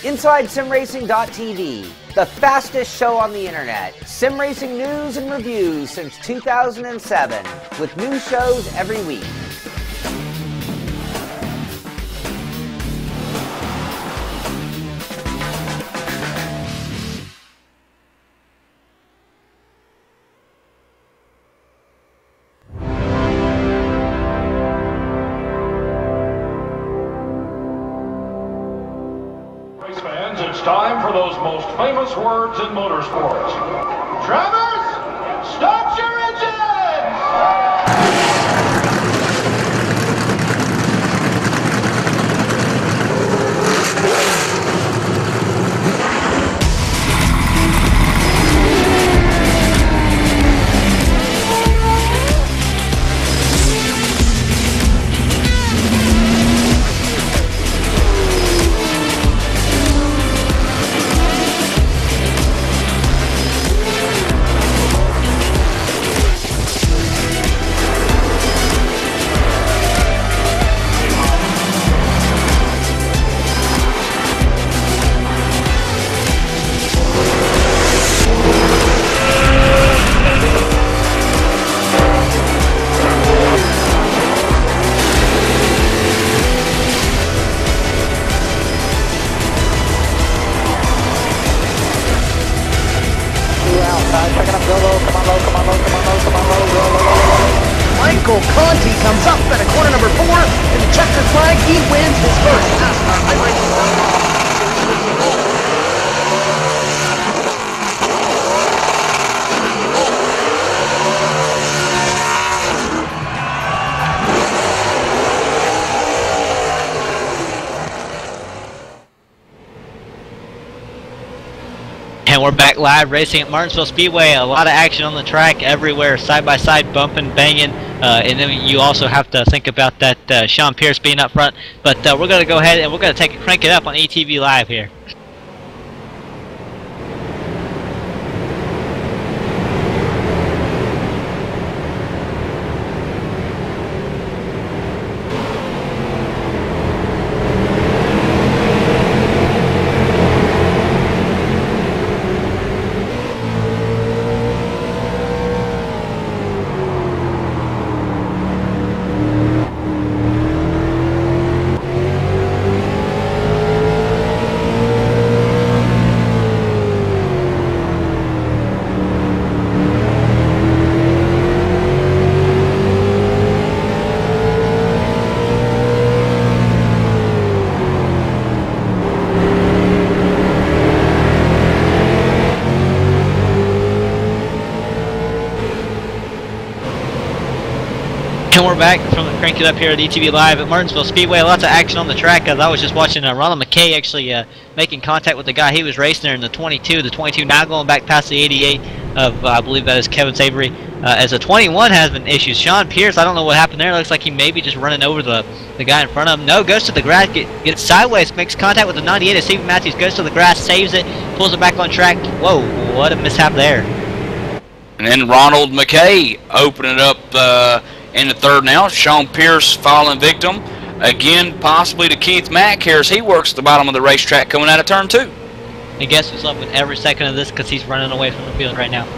InsideSimRacing.tv, the fastest show on the internet. Sim racing news and reviews since 2007, with new shows every week. It's time for those most famous words in motorsports. Travers, start your engines! Michael Conti comes up at a corner number 4, and the checkered flag, he wins his first NASCAR iRacing. And we're back live racing at Martinsville Speedway. A lot of action on the track everywhere, side by side, bumping, banging. And then you also have to think about that Sean Pierce being up front. But we're going to go ahead and we're going to crank it up on ETV Live here. back from the Crank It Up here at ETV Live at Martinsville Speedway. Lots of action on the track. I was just watching Ronald McKay actually making contact with the guy he was racing there in the 22. The 22 now going back past the 88 of, I believe that is Kevin Savory. As the 21 has been issues. Sean Pierce, I don't know what happened there. Looks like he may be just running over the guy in front of him. No, goes to the grass, gets sideways, makes contact with the 98 as Stephen Matthews goes to the grass, saves it, pulls it back on track. Whoa, what a mishap there. And then Ronald McKay opening it up in the third now. Sean Pierce falling victim. Again, possibly to Keith Mack here as he works at the bottom of the racetrack coming out of turn 2. And guess who's loving every second of this because he's running away from the field right now.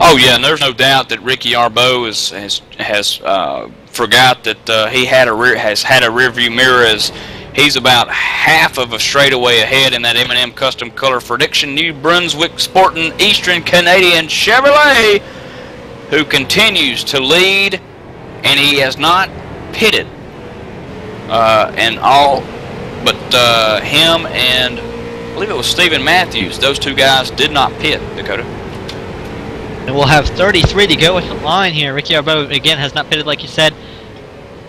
Oh yeah, and there's no doubt that Ricky Arbeau has forgot that he has had a rear view mirror as he's about half of a straightaway ahead in that M&M Custom Color Prediction New Brunswick Sporting Eastern Canadian Chevrolet, who continues to lead, and he has not pitted. And all but him and I believe it was Stephen Matthews. Those two guys did not pit, Dakota. And we'll have 33 to go with the line here. Ricky Arbeau, again, has not pitted like you said.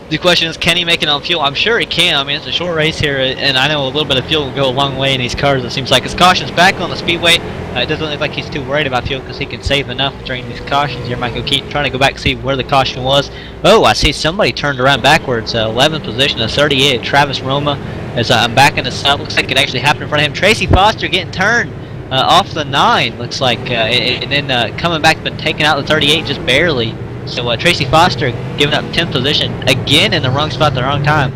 The question is, can he make it on fuel? I'm sure he can. I mean, it's a short race here, and I know a little bit of fuel will go a long way in these cars, it seems like. His caution's back on the Speedway. It doesn't look like he's too worried about fuel because he can save enough during these cautions here. Michael Keaton trying to go back and see where the caution was. Oh, I see somebody turned around backwards. 11th position, a 38, Travis Roma. As I'm backing this up, looks like it actually happened in front of him. Tracy Foster getting turned off the 9, looks like, and then coming back but taking out the 38 just barely. So Tracy Foster giving up 10th position again in the wrong spot at the wrong time.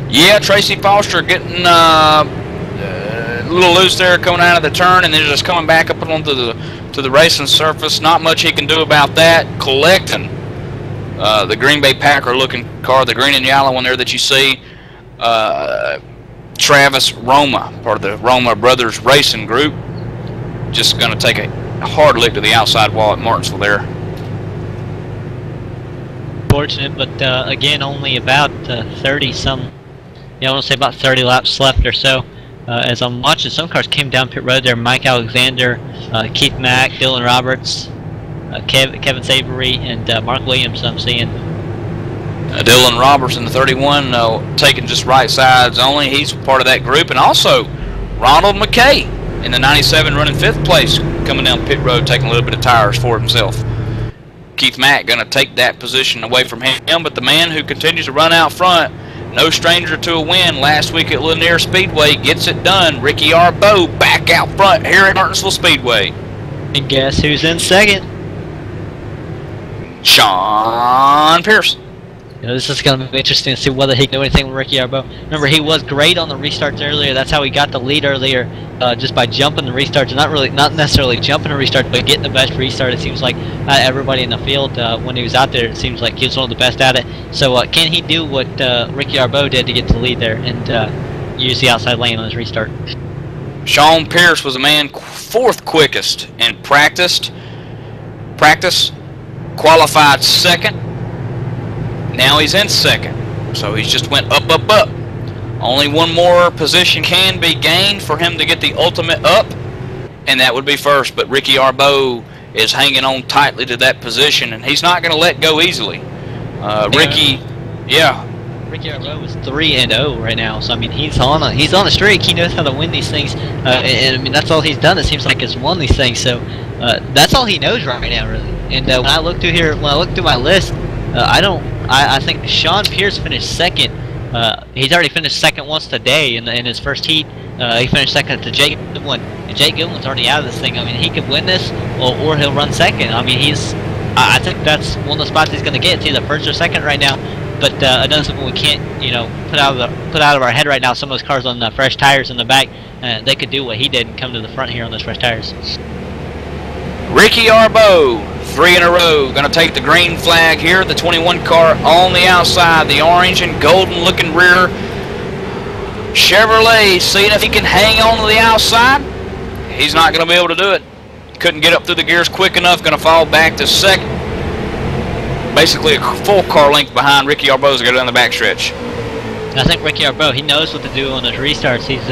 Yeah, Tracy Foster getting a little loose there coming out of the turn, and then just coming back up onto the racing surface. Not much he can do about that. Collecting the Green Bay Packer looking car, the green and yellow one there that you see. Travis Roma, part of the Roma Brothers Racing Group, just going to take a hard lick to the outside wall at Martinsville there. Fortunate, but again, only about 30 some. Yeah, I want to say about 30 laps left or so. As I'm watching, some cars came down pit road there. Mike Alexander, Keith Mack, Dylan Roberts, Kevin Savory, and Mark Williams. I'm seeing. Dylan Roberts in the 31, taking just right sides only. He's part of that group, and also Ronald McKay in the 97 running 5th place, coming down pit road, taking a little bit of tires for himself. Keith Mack going to take that position away from him, but the man who continues to run out front, no stranger to a win last week at Lanier Speedway, gets it done. Ricky Arbeau back out front here at Martinsville Speedway. And guess who's in second? Sean Pierce. You know, this is going to be interesting to see whether he can do anything with Ricky Arbeau. Remember, he was great on the restarts earlier. That's how he got the lead earlier, just by jumping the restarts. Not necessarily jumping a restart, but getting the best restart. It seems like everybody in the field, when he was out there, it seems like he was one of the best at it. So can he do what Ricky Arbeau did to get the lead there and use the outside lane on his restart? Sean Pierce was a man 4th quickest in practice, qualified 2nd. Now he's in 2nd, so he's just went up, up, up. Only one more position can be gained for him to get the ultimate up, and that would be 1st. But Ricky Arbeau is hanging on tightly to that position, and he's not going to let go easily. Ricky Arbeau is 3-0 right now, so I mean he's on a streak. He knows how to win these things, and I mean that's all he's done. It seems like he's won these things, so that's all he knows right now, really. And when I look through my list, I think Sean Pierce finished 2nd. He's already finished 2nd once today in his first heat. He finished 2nd to Jake Goodwin, and Jake Goodwin's already out of this thing. I mean, he could win this, or he'll run 2nd. I mean, I think that's one of the spots he's going to get. It's either 1st or 2nd right now. But another something we can't, put out of our head right now. Some of those cars on the fresh tires in the back, they could do what he did and come to the front here on those fresh tires. Ricky Arbeau, 3 in a row, going to take the green flag here. The 21 car on the outside, the orange and golden looking rear Chevrolet, seeing if he can hang on to the outside. He's not going to be able to do it. Couldn't get up through the gears quick enough, going to fall back to 2nd. Basically a full car length behind Ricky Arbeau to go down the backstretch. I think Ricky Arbeau, he knows what to do on those restarts. He's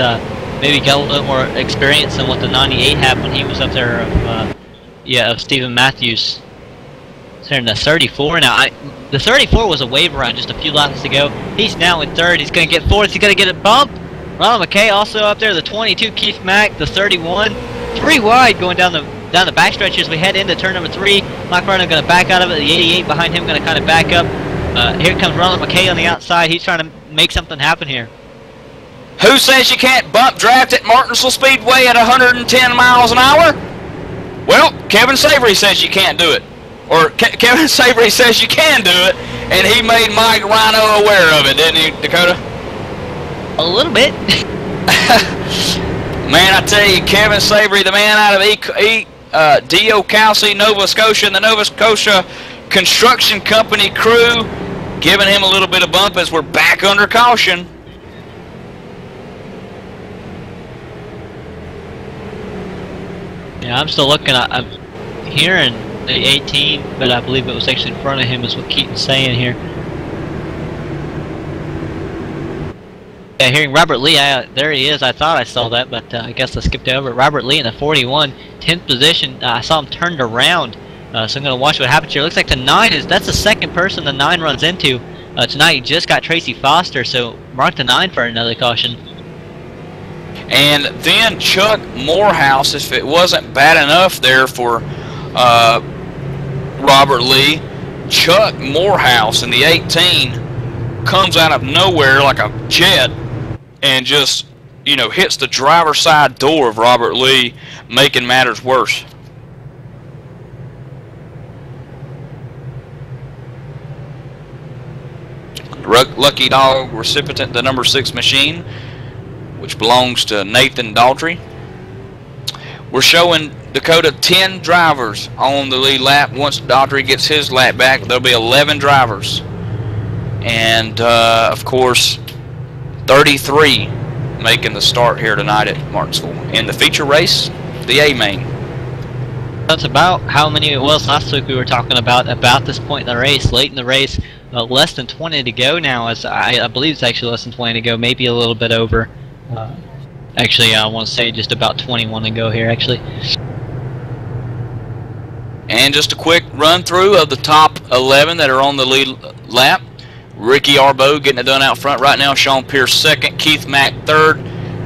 maybe got a little more experience than what the 98 had when he was up there of Stephen Matthews. there in the 34. Now, the 34 was a wave run just a few laps ago. He's now in third. He's going to get fourth. He's going to get a bump. Ronald McKay also up there. The 22, Keith Mack. The 31, 3 wide going down the backstretch as we head into turn number 3. Mike Rhino going to back out of it. The 88 behind him going to kind of back up. Here comes Ronald McKay on the outside. He's trying to make something happen here. Who says you can't bump draft at Martinsville Speedway at 110 miles an hour? Well, Kevin Savory says you can't do it. Or Kevin Savory says you can do it, and he made Mike Rhino aware of it, didn't he, Dakota? A little bit. Man, I tell you, Kevin Savory, the man out of D.O. Kelsey, Nova Scotia, and the Nova Scotia Construction Company crew, giving him a little bit of bump as we're back under caution. Yeah, I'm still looking. I'm hearing the 18, but I believe it was actually in front of him is what Keaton's saying here. Yeah, hearing Robert Lee, there he is. I thought I saw that, but I guess I skipped over. Robert Lee in the 41, 10th position. I saw him turned around, so I'm going to watch what happens here. Looks like the 9 that's the second person the 9 runs into. Tonight he just got Tracy Foster, so mark the 9 for another caution. And then Chuck Morehouse, if it wasn't bad enough there for Robert Lee, Chuck Morehouse in the 18 comes out of nowhere like a jet and just, you know, hits the driver's side door of Robert Lee, making matters worse. Lucky Dog recipient, the number 6 machine, which belongs to Nathan Daughtry. We're showing Dakota 10 drivers on the lead lap. Once Daughtry gets his lap back, there'll be 11 drivers. And, of course, 33 making the start here tonight at Martinsville. In the feature race, the A-main. That's about how many it was last week we were talking about this point in the race. Late in the race, less than 20 to go now. As I believe it's actually less than 20 to go, maybe a little bit over. Actually, I want to say just about 21 to go here, actually. And just a quick run through of the top 11 that are on the lead lap. Ricky Arbo getting it done out front right now. Sean Pierce second. Keith Mack third.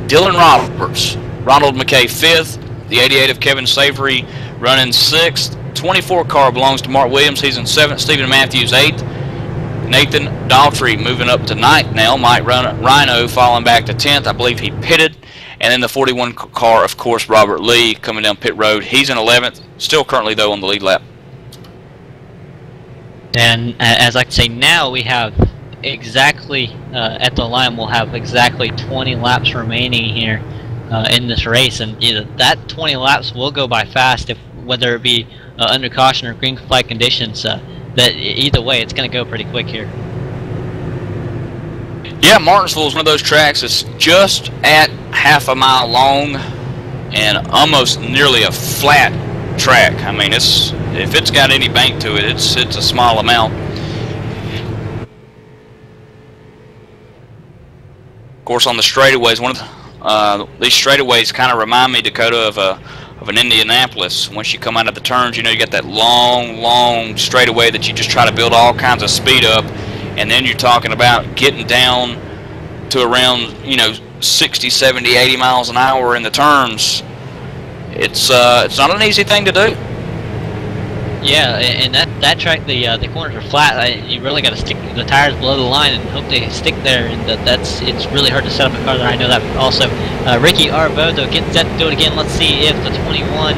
Dylan Roberts. Ronald McKay 5th. The 88 of Kevin Savory running 6th. 24 car belongs to Mark Williams. He's in 7th. Stephen Matthews 8th. Nathan Daughtry moving up to 9th now. Mike Rhino falling back to 10th. I believe he pitted. And then the 41 car, of course, Robert Lee coming down pit road. He's in 11th. Still currently, though, on the lead lap. And as I can say, now we have exactly, at the line, we'll have exactly 20 laps remaining here in this race. And either that 20 laps will go by fast, whether it be under caution or green flag conditions. That either way, it's going to go pretty quick here. Yeah, Martinsville is one of those tracks that's just at half a mile long and almost nearly a flat track. I mean, if it's got any bank to it, it's a small amount. Of course, on the straightaways, these straightaways kind of remind me, Dakota, of an Indianapolis. Once you come out of the turns, you know, you got that long straightaway that you just try to build all kinds of speed up. And then you're talking about getting down to around, you know, 60, 70, 80 miles an hour in the turns. It's not an easy thing to do. Yeah, and that track, the corners are flat. You really got to stick the tires below the line and hope they stick there. And it's really hard to set up a car there. I know that also. Ricky Arbo, though, getting set to do it again. Let's see if the 21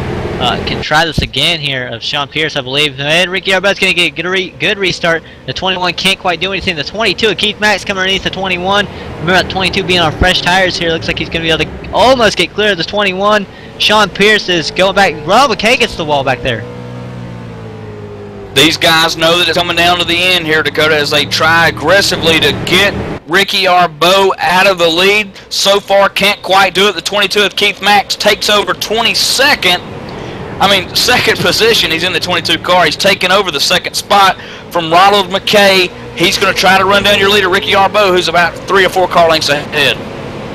can try this again here of Sean Pierce, I believe. And Ricky Arbo's going to get a good restart. The 21 can't quite do anything. The 22 of Keith Mack's coming underneath the 21. Remember that 22 being on fresh tires here. Looks like he's going to be able to almost get clear of this 21. Sean Pierce is going back. Ronald McKay gets the wall back there. These guys know that it's coming down to the end here, Dakota, as they try aggressively to get Ricky Arbo out of the lead. So far, can't quite do it. The 22 of Keith Max takes over 22nd. Second position. He's in the 22 car. He's taken over the second spot from Ronald McKay. He's going to try to run down your leader, Ricky Arbo, who's about 3 or 4 car lengths ahead.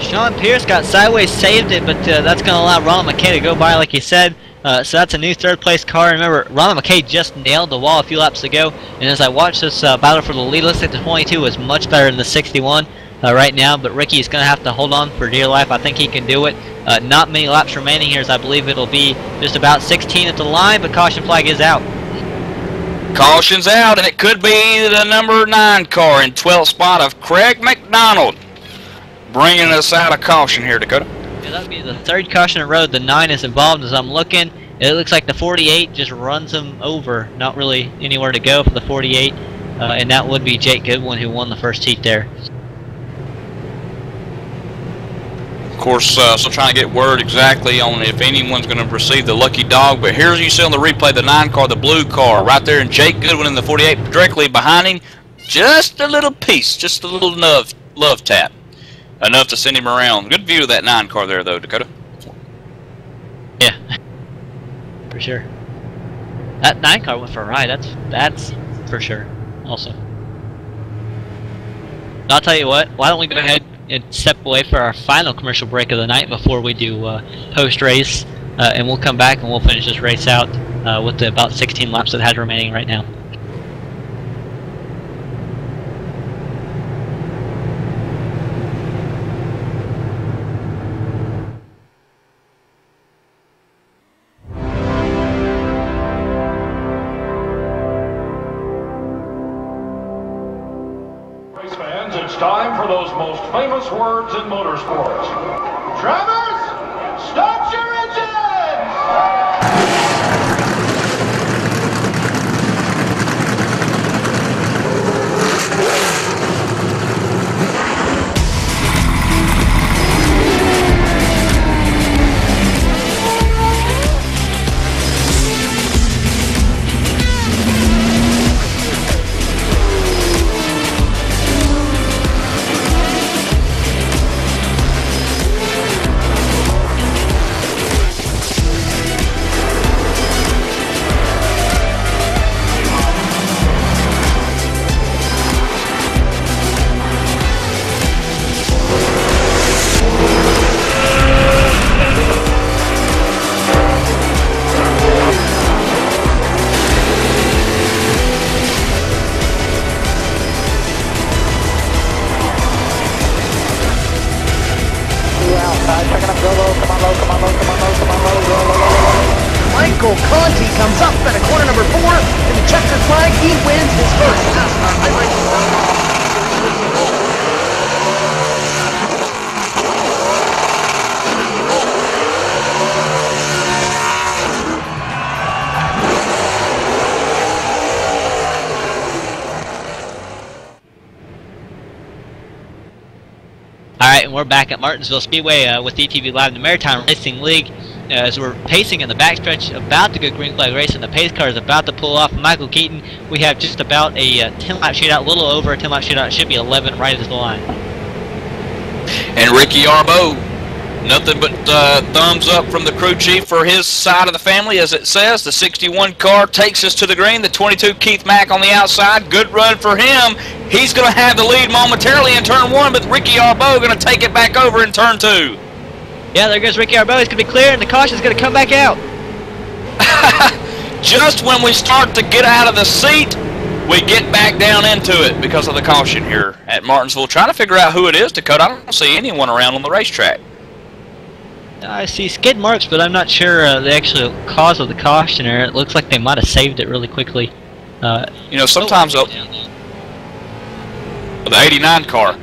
Sean Pierce got sideways, saved it, but that's going to allow Ronald McKay to go by, like you said. So that's a new third-place car. Remember, Ronald McKay just nailed the wall a few laps ago, and as I watch this battle for the lead, looks like the 22 is much better than the 61 right now, but Ricky is going to have to hold on for dear life. I think he can do it. Not many laps remaining here, as I believe it'll be just about 16 at the line, but caution flag is out. Caution's out, and it could be the number 9 car in 12th spot of Craig McDonald, bringing us out of caution here, Dakota. Yeah, that would be the 3rd caution in a row. The 9 is involved as I'm looking. It looks like the 48 just runs him over. Not really anywhere to go for the 48. And that would be Jake Goodwin who won the first heat there. Of course, still trying to get word exactly on if anyone's going to receive the lucky dog. But here's you see on the replay the 9 car, the blue car, right there, and Jake Goodwin in the 48 directly behind him. Just a little piece, just a little love tap. Enough to send him around. Good view of that 9 car there, though, Dakota. Yeah, for sure. That 9 car went for a ride. That's for sure. Also, I'll tell you what. Why don't we go ahead and step away for our final commercial break of the night before we do post race, and we'll come back and we'll finish this race out with the about 16 laps that it has remaining right now. It's time for those most famous words in motorsports. Drivers, start your engines! Michael Conti comes up at a corner number 4 in the checkered flag. He wins his first NASCAR iRacing. Alright, and we're back at Martinsville Speedway with ETV Live in the Maritime Racing League. As we're pacing in the backstretch, about to go green flag race, and the pace car is about to pull off Michael Keaton. We have just about a 10-lap shootout, a little over a 10-lap shootout. It should be 11 right at the line. And Ricky Arbo, nothing but thumbs up from the crew chief for his side of the family, as it says. The 61 car takes us to the green. The 22 Keith Mack on the outside. Good run for him. He's going to have the lead momentarily in turn 1, but Ricky Arbo going to take it back over in turn 2. Yeah, there goes Ricky Arbo. He's going to be clear, and the caution's going to come back out. Just when we start to get out of the seat, we get back down into it because of the caution here at Martinsville. Trying to figure out who it is, Dakota. I don't see anyone around on the racetrack. I see skid marks, but I'm not sure the actual cause of the caution here. It looks like they might have saved it really quickly. You know, sometimes the 89 car,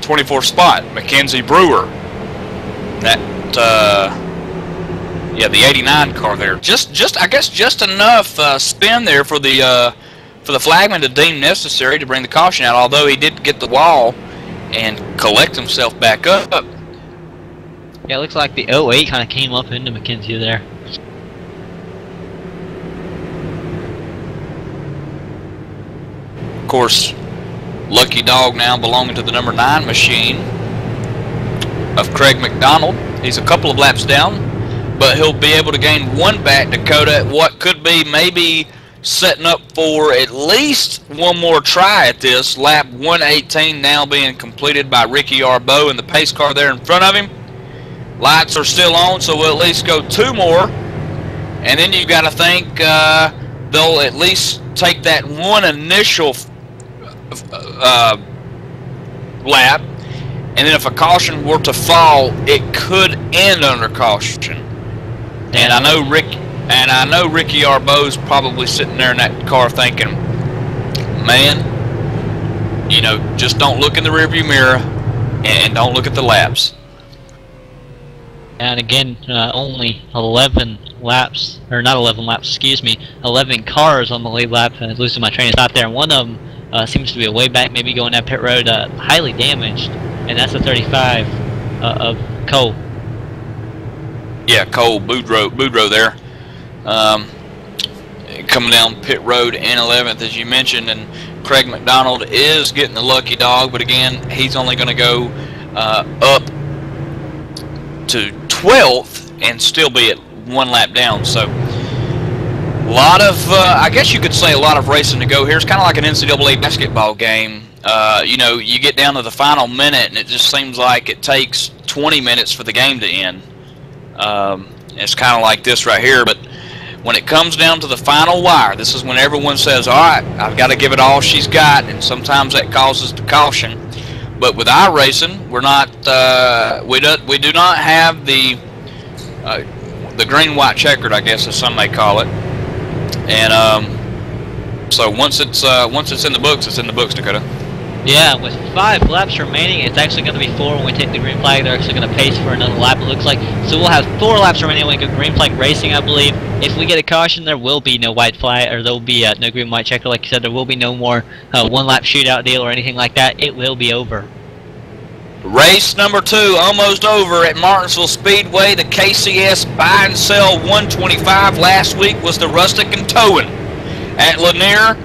24th spot, Mackenzie Brewer. That, yeah, the 89 car there. I guess just enough spin there for the flagman to deem necessary to bring the caution out. Although he did get the wall and collect himself back up. Yeah, it looks like the 08 kind of came up into Mackenzie there. Of course, lucky dog now belonging to the number 9 machine of Craig McDonald. He's a couple of laps down, but he'll be able to gain 1 back, Dakota, at what could be maybe setting up for at least one more try at this. Lap 118 now being completed by Ricky Arbo in the pace car there in front of him. Lights are still on, so we'll at least go 2 more And then you've got to think they'll at least take that one initial lap, and then if a caution were to fall, it could end under caution. And I know Ricky Arbeau's probably sitting there in that car thinking, man, you know, just don't look in the rearview mirror and don't look at the laps. And again, only 11 laps, or not 11 laps, excuse me, 11 cars on the lead lap. Losing my train of thought there, and one of them seems to be a way back, maybe going down pit road, highly damaged, and that's the 35 of Cole. Yeah, Cole Boudreaux there, coming down pit road in 11th, as you mentioned, and Craig McDonald is getting the lucky dog, but again, he's only going to go up to 12th and still be at 1 lap down. So a lot of, I guess you could say, a lot of racing to go here. It's kind of like an NCAA basketball game. You know, you get down to the final minute, and it just seems like it takes 20 minutes for the game to end. It's kind of like this right here, but when it comes down to the final wire, this is when everyone says, all right, I've got to give it all she's got, and sometimes that causes the caution. But with our racing, we're not, we do not have the green-white checkered, I guess, as some may call it. And so once it's in the books, it's in the books, Dakota. Yeah, with 5 laps remaining, it's actually going to be 4 when we take the green flag. They're actually going to pace for another lap, it looks like. So we'll have 4 laps remaining when we go green flag racing, I believe. If we get a caution, there will be no white flag, or there will be no green white checker. Like you said, there will be no more 1-lap shootout deal or anything like that. It will be over. Race number 2 almost over at Martinsville Speedway. The KCS Buy and Sell 125 last week was the Rustic and Towing at Lanier.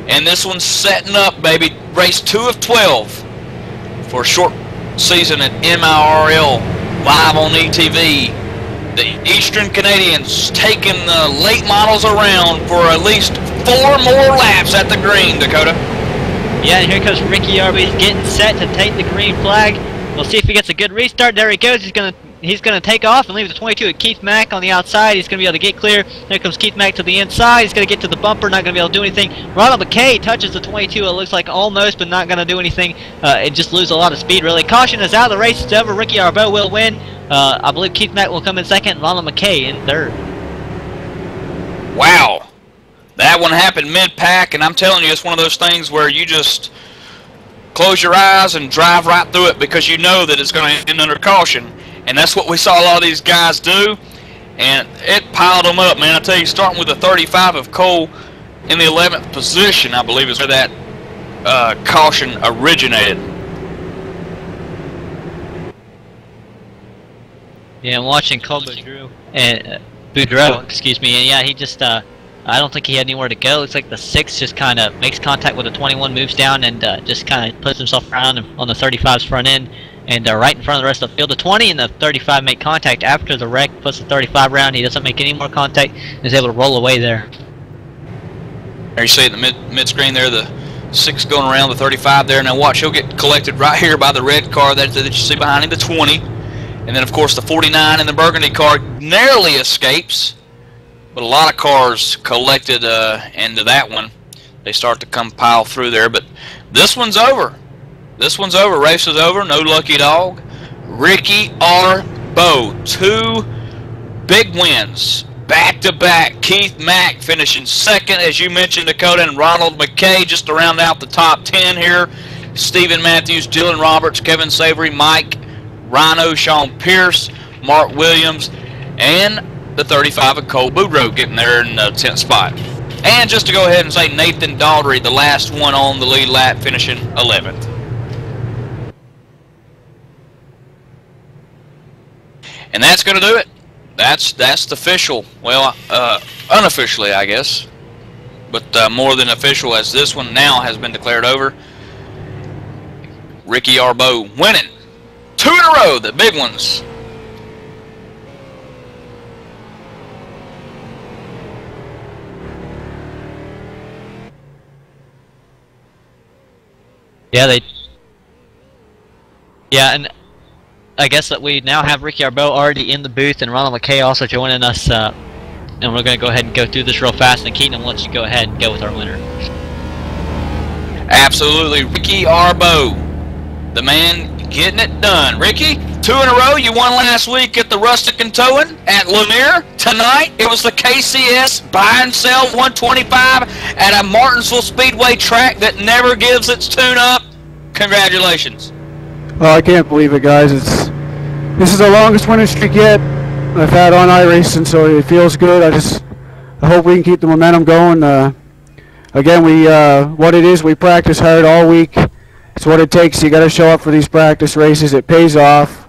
And this one's setting up, baby. Race 2 of 12 for a short season at MIRL live on ETV. The Eastern Canadians taking the late models around for at least 4 more laps at the green, Dakota. Yeah, and here comes Ricky Arbeau. He's getting set to take the green flag. We'll see if he gets a good restart. There he goes. He's gonna take off and leave the 22 at Keith Mack on the outside. He's gonna be able to get clear. There comes Keith Mack to the inside. He's gonna get to the bumper. Not gonna be able to do anything. Ronald McKay touches the 22. It looks like almost, but not gonna do anything. It just lose a lot of speed really. Caution is out. The race is over. Ricky Arbeau will win. I believe Keith Mack will come in second. Ronald McKay in third. Wow. That one happened mid-pack, and I'm telling you, it's one of those things where you just close your eyes and drive right through it because you know that it's going to end under caution. And that's what we saw a lot of these guys do, and it piled them up, man. I tell you, starting with the 35 of Cole in the 11th position, I believe is where that caution originated. Yeah, I'm watching Cole Boudreaux, excuse me, and yeah, he just, I don't think he had anywhere to go. Looks like the 6 just kind of makes contact with the 21, moves down, and just kind of puts himself around on the 35's front end, and right in front of the rest of the field. The 20 and the 35 make contact after the wreck, puts the 35 around. He doesn't make any more contact, and is able to roll away there. There you see in the mid-screen there, the 6 going around the 35 there. Now watch, he'll get collected right here by the red car that you see behind him, the 20. And then, of course, the 49 in the burgundy car narrowly escapes. But a lot of cars collected into that one. They start to come pile through there. But this one's over. This one's over. Race is over. No lucky dog. Ricky Arbeau. 2 big wins back-to-back. Keith Mack finishing second, as you mentioned, Dakota, and Ronald McKay just to round out the top 10 here. Stephen Matthews, Dylan Roberts, Kevin Savory, Mike Rhino, Sean Pierce, Mark Williams, and the 35 of Cole Boudreaux getting there in the 10th spot. And just to go ahead and say, Nathan Daugherty, the last one on the lead lap, finishing 11th. And that's going to do it. That's the official, well, unofficially, I guess, but more than official, as this one now has been declared over. Ricky Arbeau winning 2 in a row, the big ones. Yeah, and I guess that we now have Ricky Arbeau already in the booth, and Ronald McKay also joining us and we're going to go ahead and go through this real fast, and Keaton, will let you go ahead and go with our winner. Absolutely, Ricky Arbo, the man getting it done. Ricky, 2 in a row. You won last week at the Rustic and Towing at Lanier. Tonight, it was the KCS Buy and Sell 125 at a Martinsville Speedway track that never gives its tune-up. Congratulations. Oh, I can't believe it, guys. This is the longest winning streak yet I've had on iRacing, so it feels good. I hope we can keep the momentum going. Again, what it is, we practice hard all week. It's what it takes. You got to show up for these practice races. It pays off.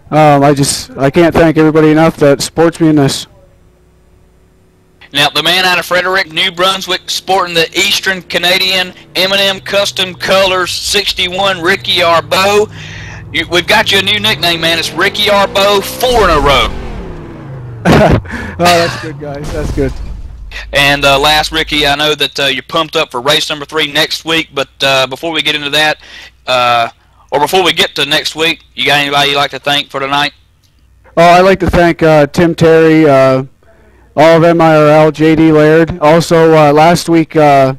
I can't thank everybody enough that supports me in this. Now, the man out of Frederick, New Brunswick, sporting the Eastern Canadian M&M Custom Colors 61, Ricky Arbo. We've got you a new nickname, man. It's Ricky Arbo 4 in a row. Oh, that's good, guys. That's good. And last, Ricky, I know that you're pumped up for race number 3 next week, but before we get into that, or before we get to next week, you got anybody you'd like to thank for tonight? Oh, I'd like to thank Tim Terry, all of MIRL, JD Laird. Also, last week I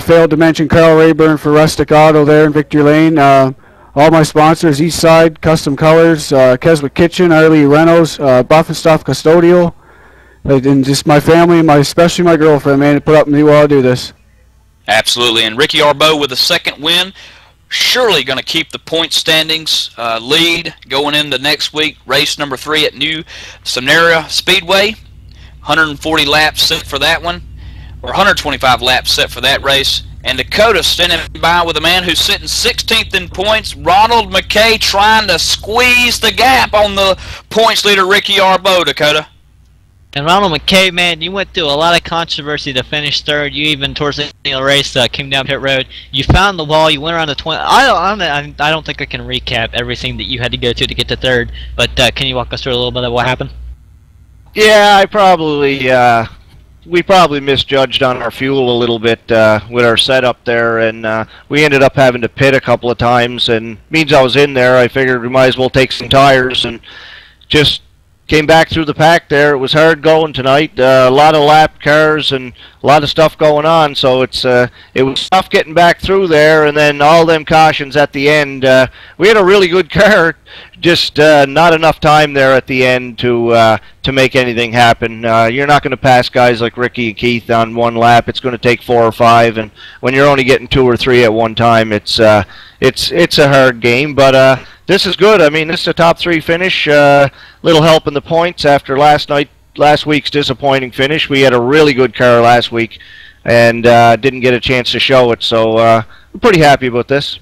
failed to mention Carl Rayburn for Rustic Auto there in Victory Lane. All my sponsors, Eastside Custom Colors, Keswick Kitchen, Arlie Reynolds, Buff and Stuff Custodial, and just my family, and especially my girlfriend, man, to put up with me while I do this. Absolutely, and Ricky Arbo with a 2nd win, surely going to keep the point standings lead going into next week, race number 3 at New Samara Speedway. 140 laps set for that one, or 125 laps set for that race. And Dakota standing by with a man who's sitting 16th in points, Ronald McKay, trying to squeeze the gap on the points leader, Ricky Arbo, Dakota. And Ronald McKay, man, you went through a lot of controversy to finish 3rd. You even, towards the end of the race, came down pit road. You found the wall. You went around the 20. I don't think I can recap everything that you had to go to get to 3rd. But can you walk us through a little bit of what happened? Yeah, we probably misjudged on our fuel a little bit with our setup there, and we ended up having to pit a couple of times, and means I was in there, I figured we might as well take some tires, and just came back through the pack there. It was hard going tonight, a lot of lap cars and a lot of stuff going on, so it was tough getting back through there, and then all them cautions at the end. We had a really good car, just not enough time there at the end to make anything happen. You're not going to pass guys like Ricky and Keith on one lap. It's going to take 4 or 5, and when you're only getting 2 or 3 at one time, it's a hard game. But this is good. I mean, this is a top 3 finish. Little help in the points after last week's disappointing finish. We had a really good car last week, and didn't get a chance to show it. So I'm pretty happy about this.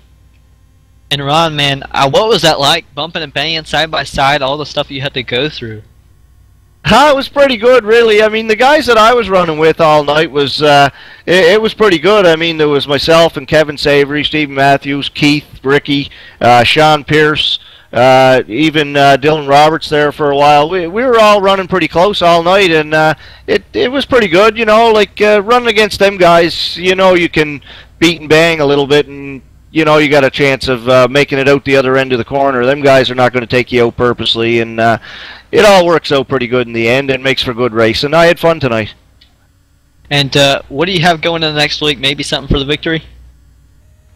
And Ron, man, what was that like, bumping and banging side by side, all the stuff you had to go through? It was pretty good, really. I mean, the guys that I was running with all night was it was pretty good. I mean, there was myself and Kevin Savory, Stephen Matthews, Keith, Ricky, Sean Pierce, even Dylan Roberts there for a while. We were all running pretty close all night, and it was pretty good. You know, like running against them guys, you know, you can beat and bang a little bit, and you know, you got a chance of making it out the other end of the corner. Them guys are not going to take you out purposely, and it all works out pretty good in the end and makes for good racing. I had fun tonight. And what do you have going into the next week? Maybe something for the victory?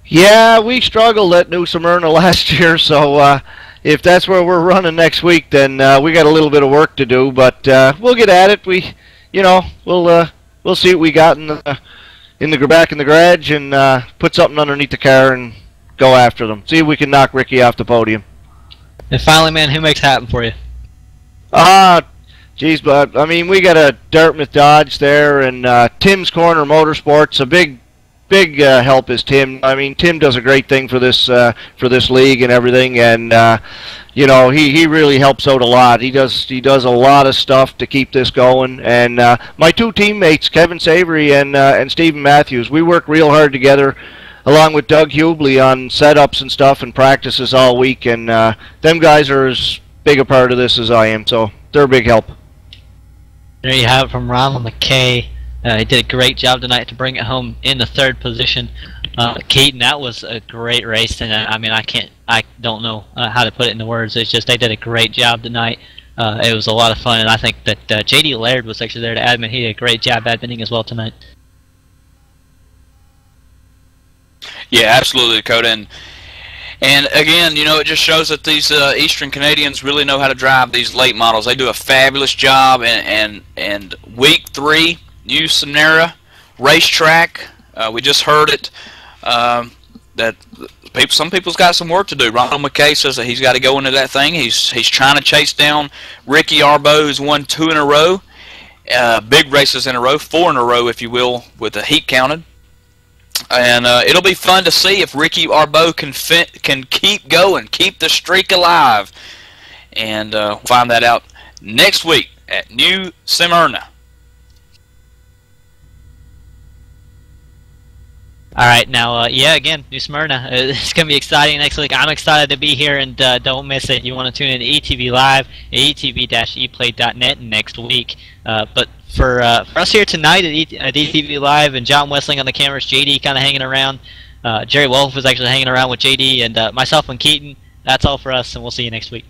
Yeah, we struggled at New Smyrna last year, so if that's where we're running next week, then we got a little bit of work to do, but we'll get at it. We'll see what we got in the back in the garage, and put something underneath the car and go after them. See if we can knock Ricky off the podium. And finally, man, who makes it happen for you? Geez, but I mean, we got a Dartmouth Dodge there, and Tim's Corner Motorsports. A big help is Tim. I mean, Tim does a great thing for this league and everything, and you know, he really helps out a lot. He does a lot of stuff to keep this going. And my 2 teammates, Kevin Savory and Stephen Matthews, we work real hard together, along with Doug Hubley on setups and stuff and practices all week. And them guys are as big a part of this as I am, so they're a big help. There you have it from Ronald McKay. He did a great job tonight to bring it home in the 3rd position. Keaton, that was a great race, and I mean, I don't know how to put it into words. It's just they did a great job tonight. it was a lot of fun, and I think that J.D. Laird was actually there to admin. He did a great job adminning as well tonight. Yeah, absolutely, Dakota. And again, you know, it just shows that these Eastern Canadians really know how to drive these late models. They do a fabulous job. And week 3, New Samara racetrack. We just heard it. That some people's got some work to do. Ronald McKay says that he's got to go into that thing. He's trying to chase down Ricky Arbeau, who's won 2 in a row, big races in a row, 4 in a row, if you will, with the heat counted. And it'll be fun to see if Ricky Arbeau can keep going, keep the streak alive. And we'll find that out next week at New Smyrna. All right, now, yeah, again, New Smyrna. It's going to be exciting next week. I'm excited to be here, and don't miss it. You want to tune in to ETV Live at etv-eplay.net next week. But for us here tonight at ETV Live, and John Wessling on the cameras, JD kind of hanging around. Jerry Wolf was actually hanging around with JD, and myself and Keaton. That's all for us, and we'll see you next week.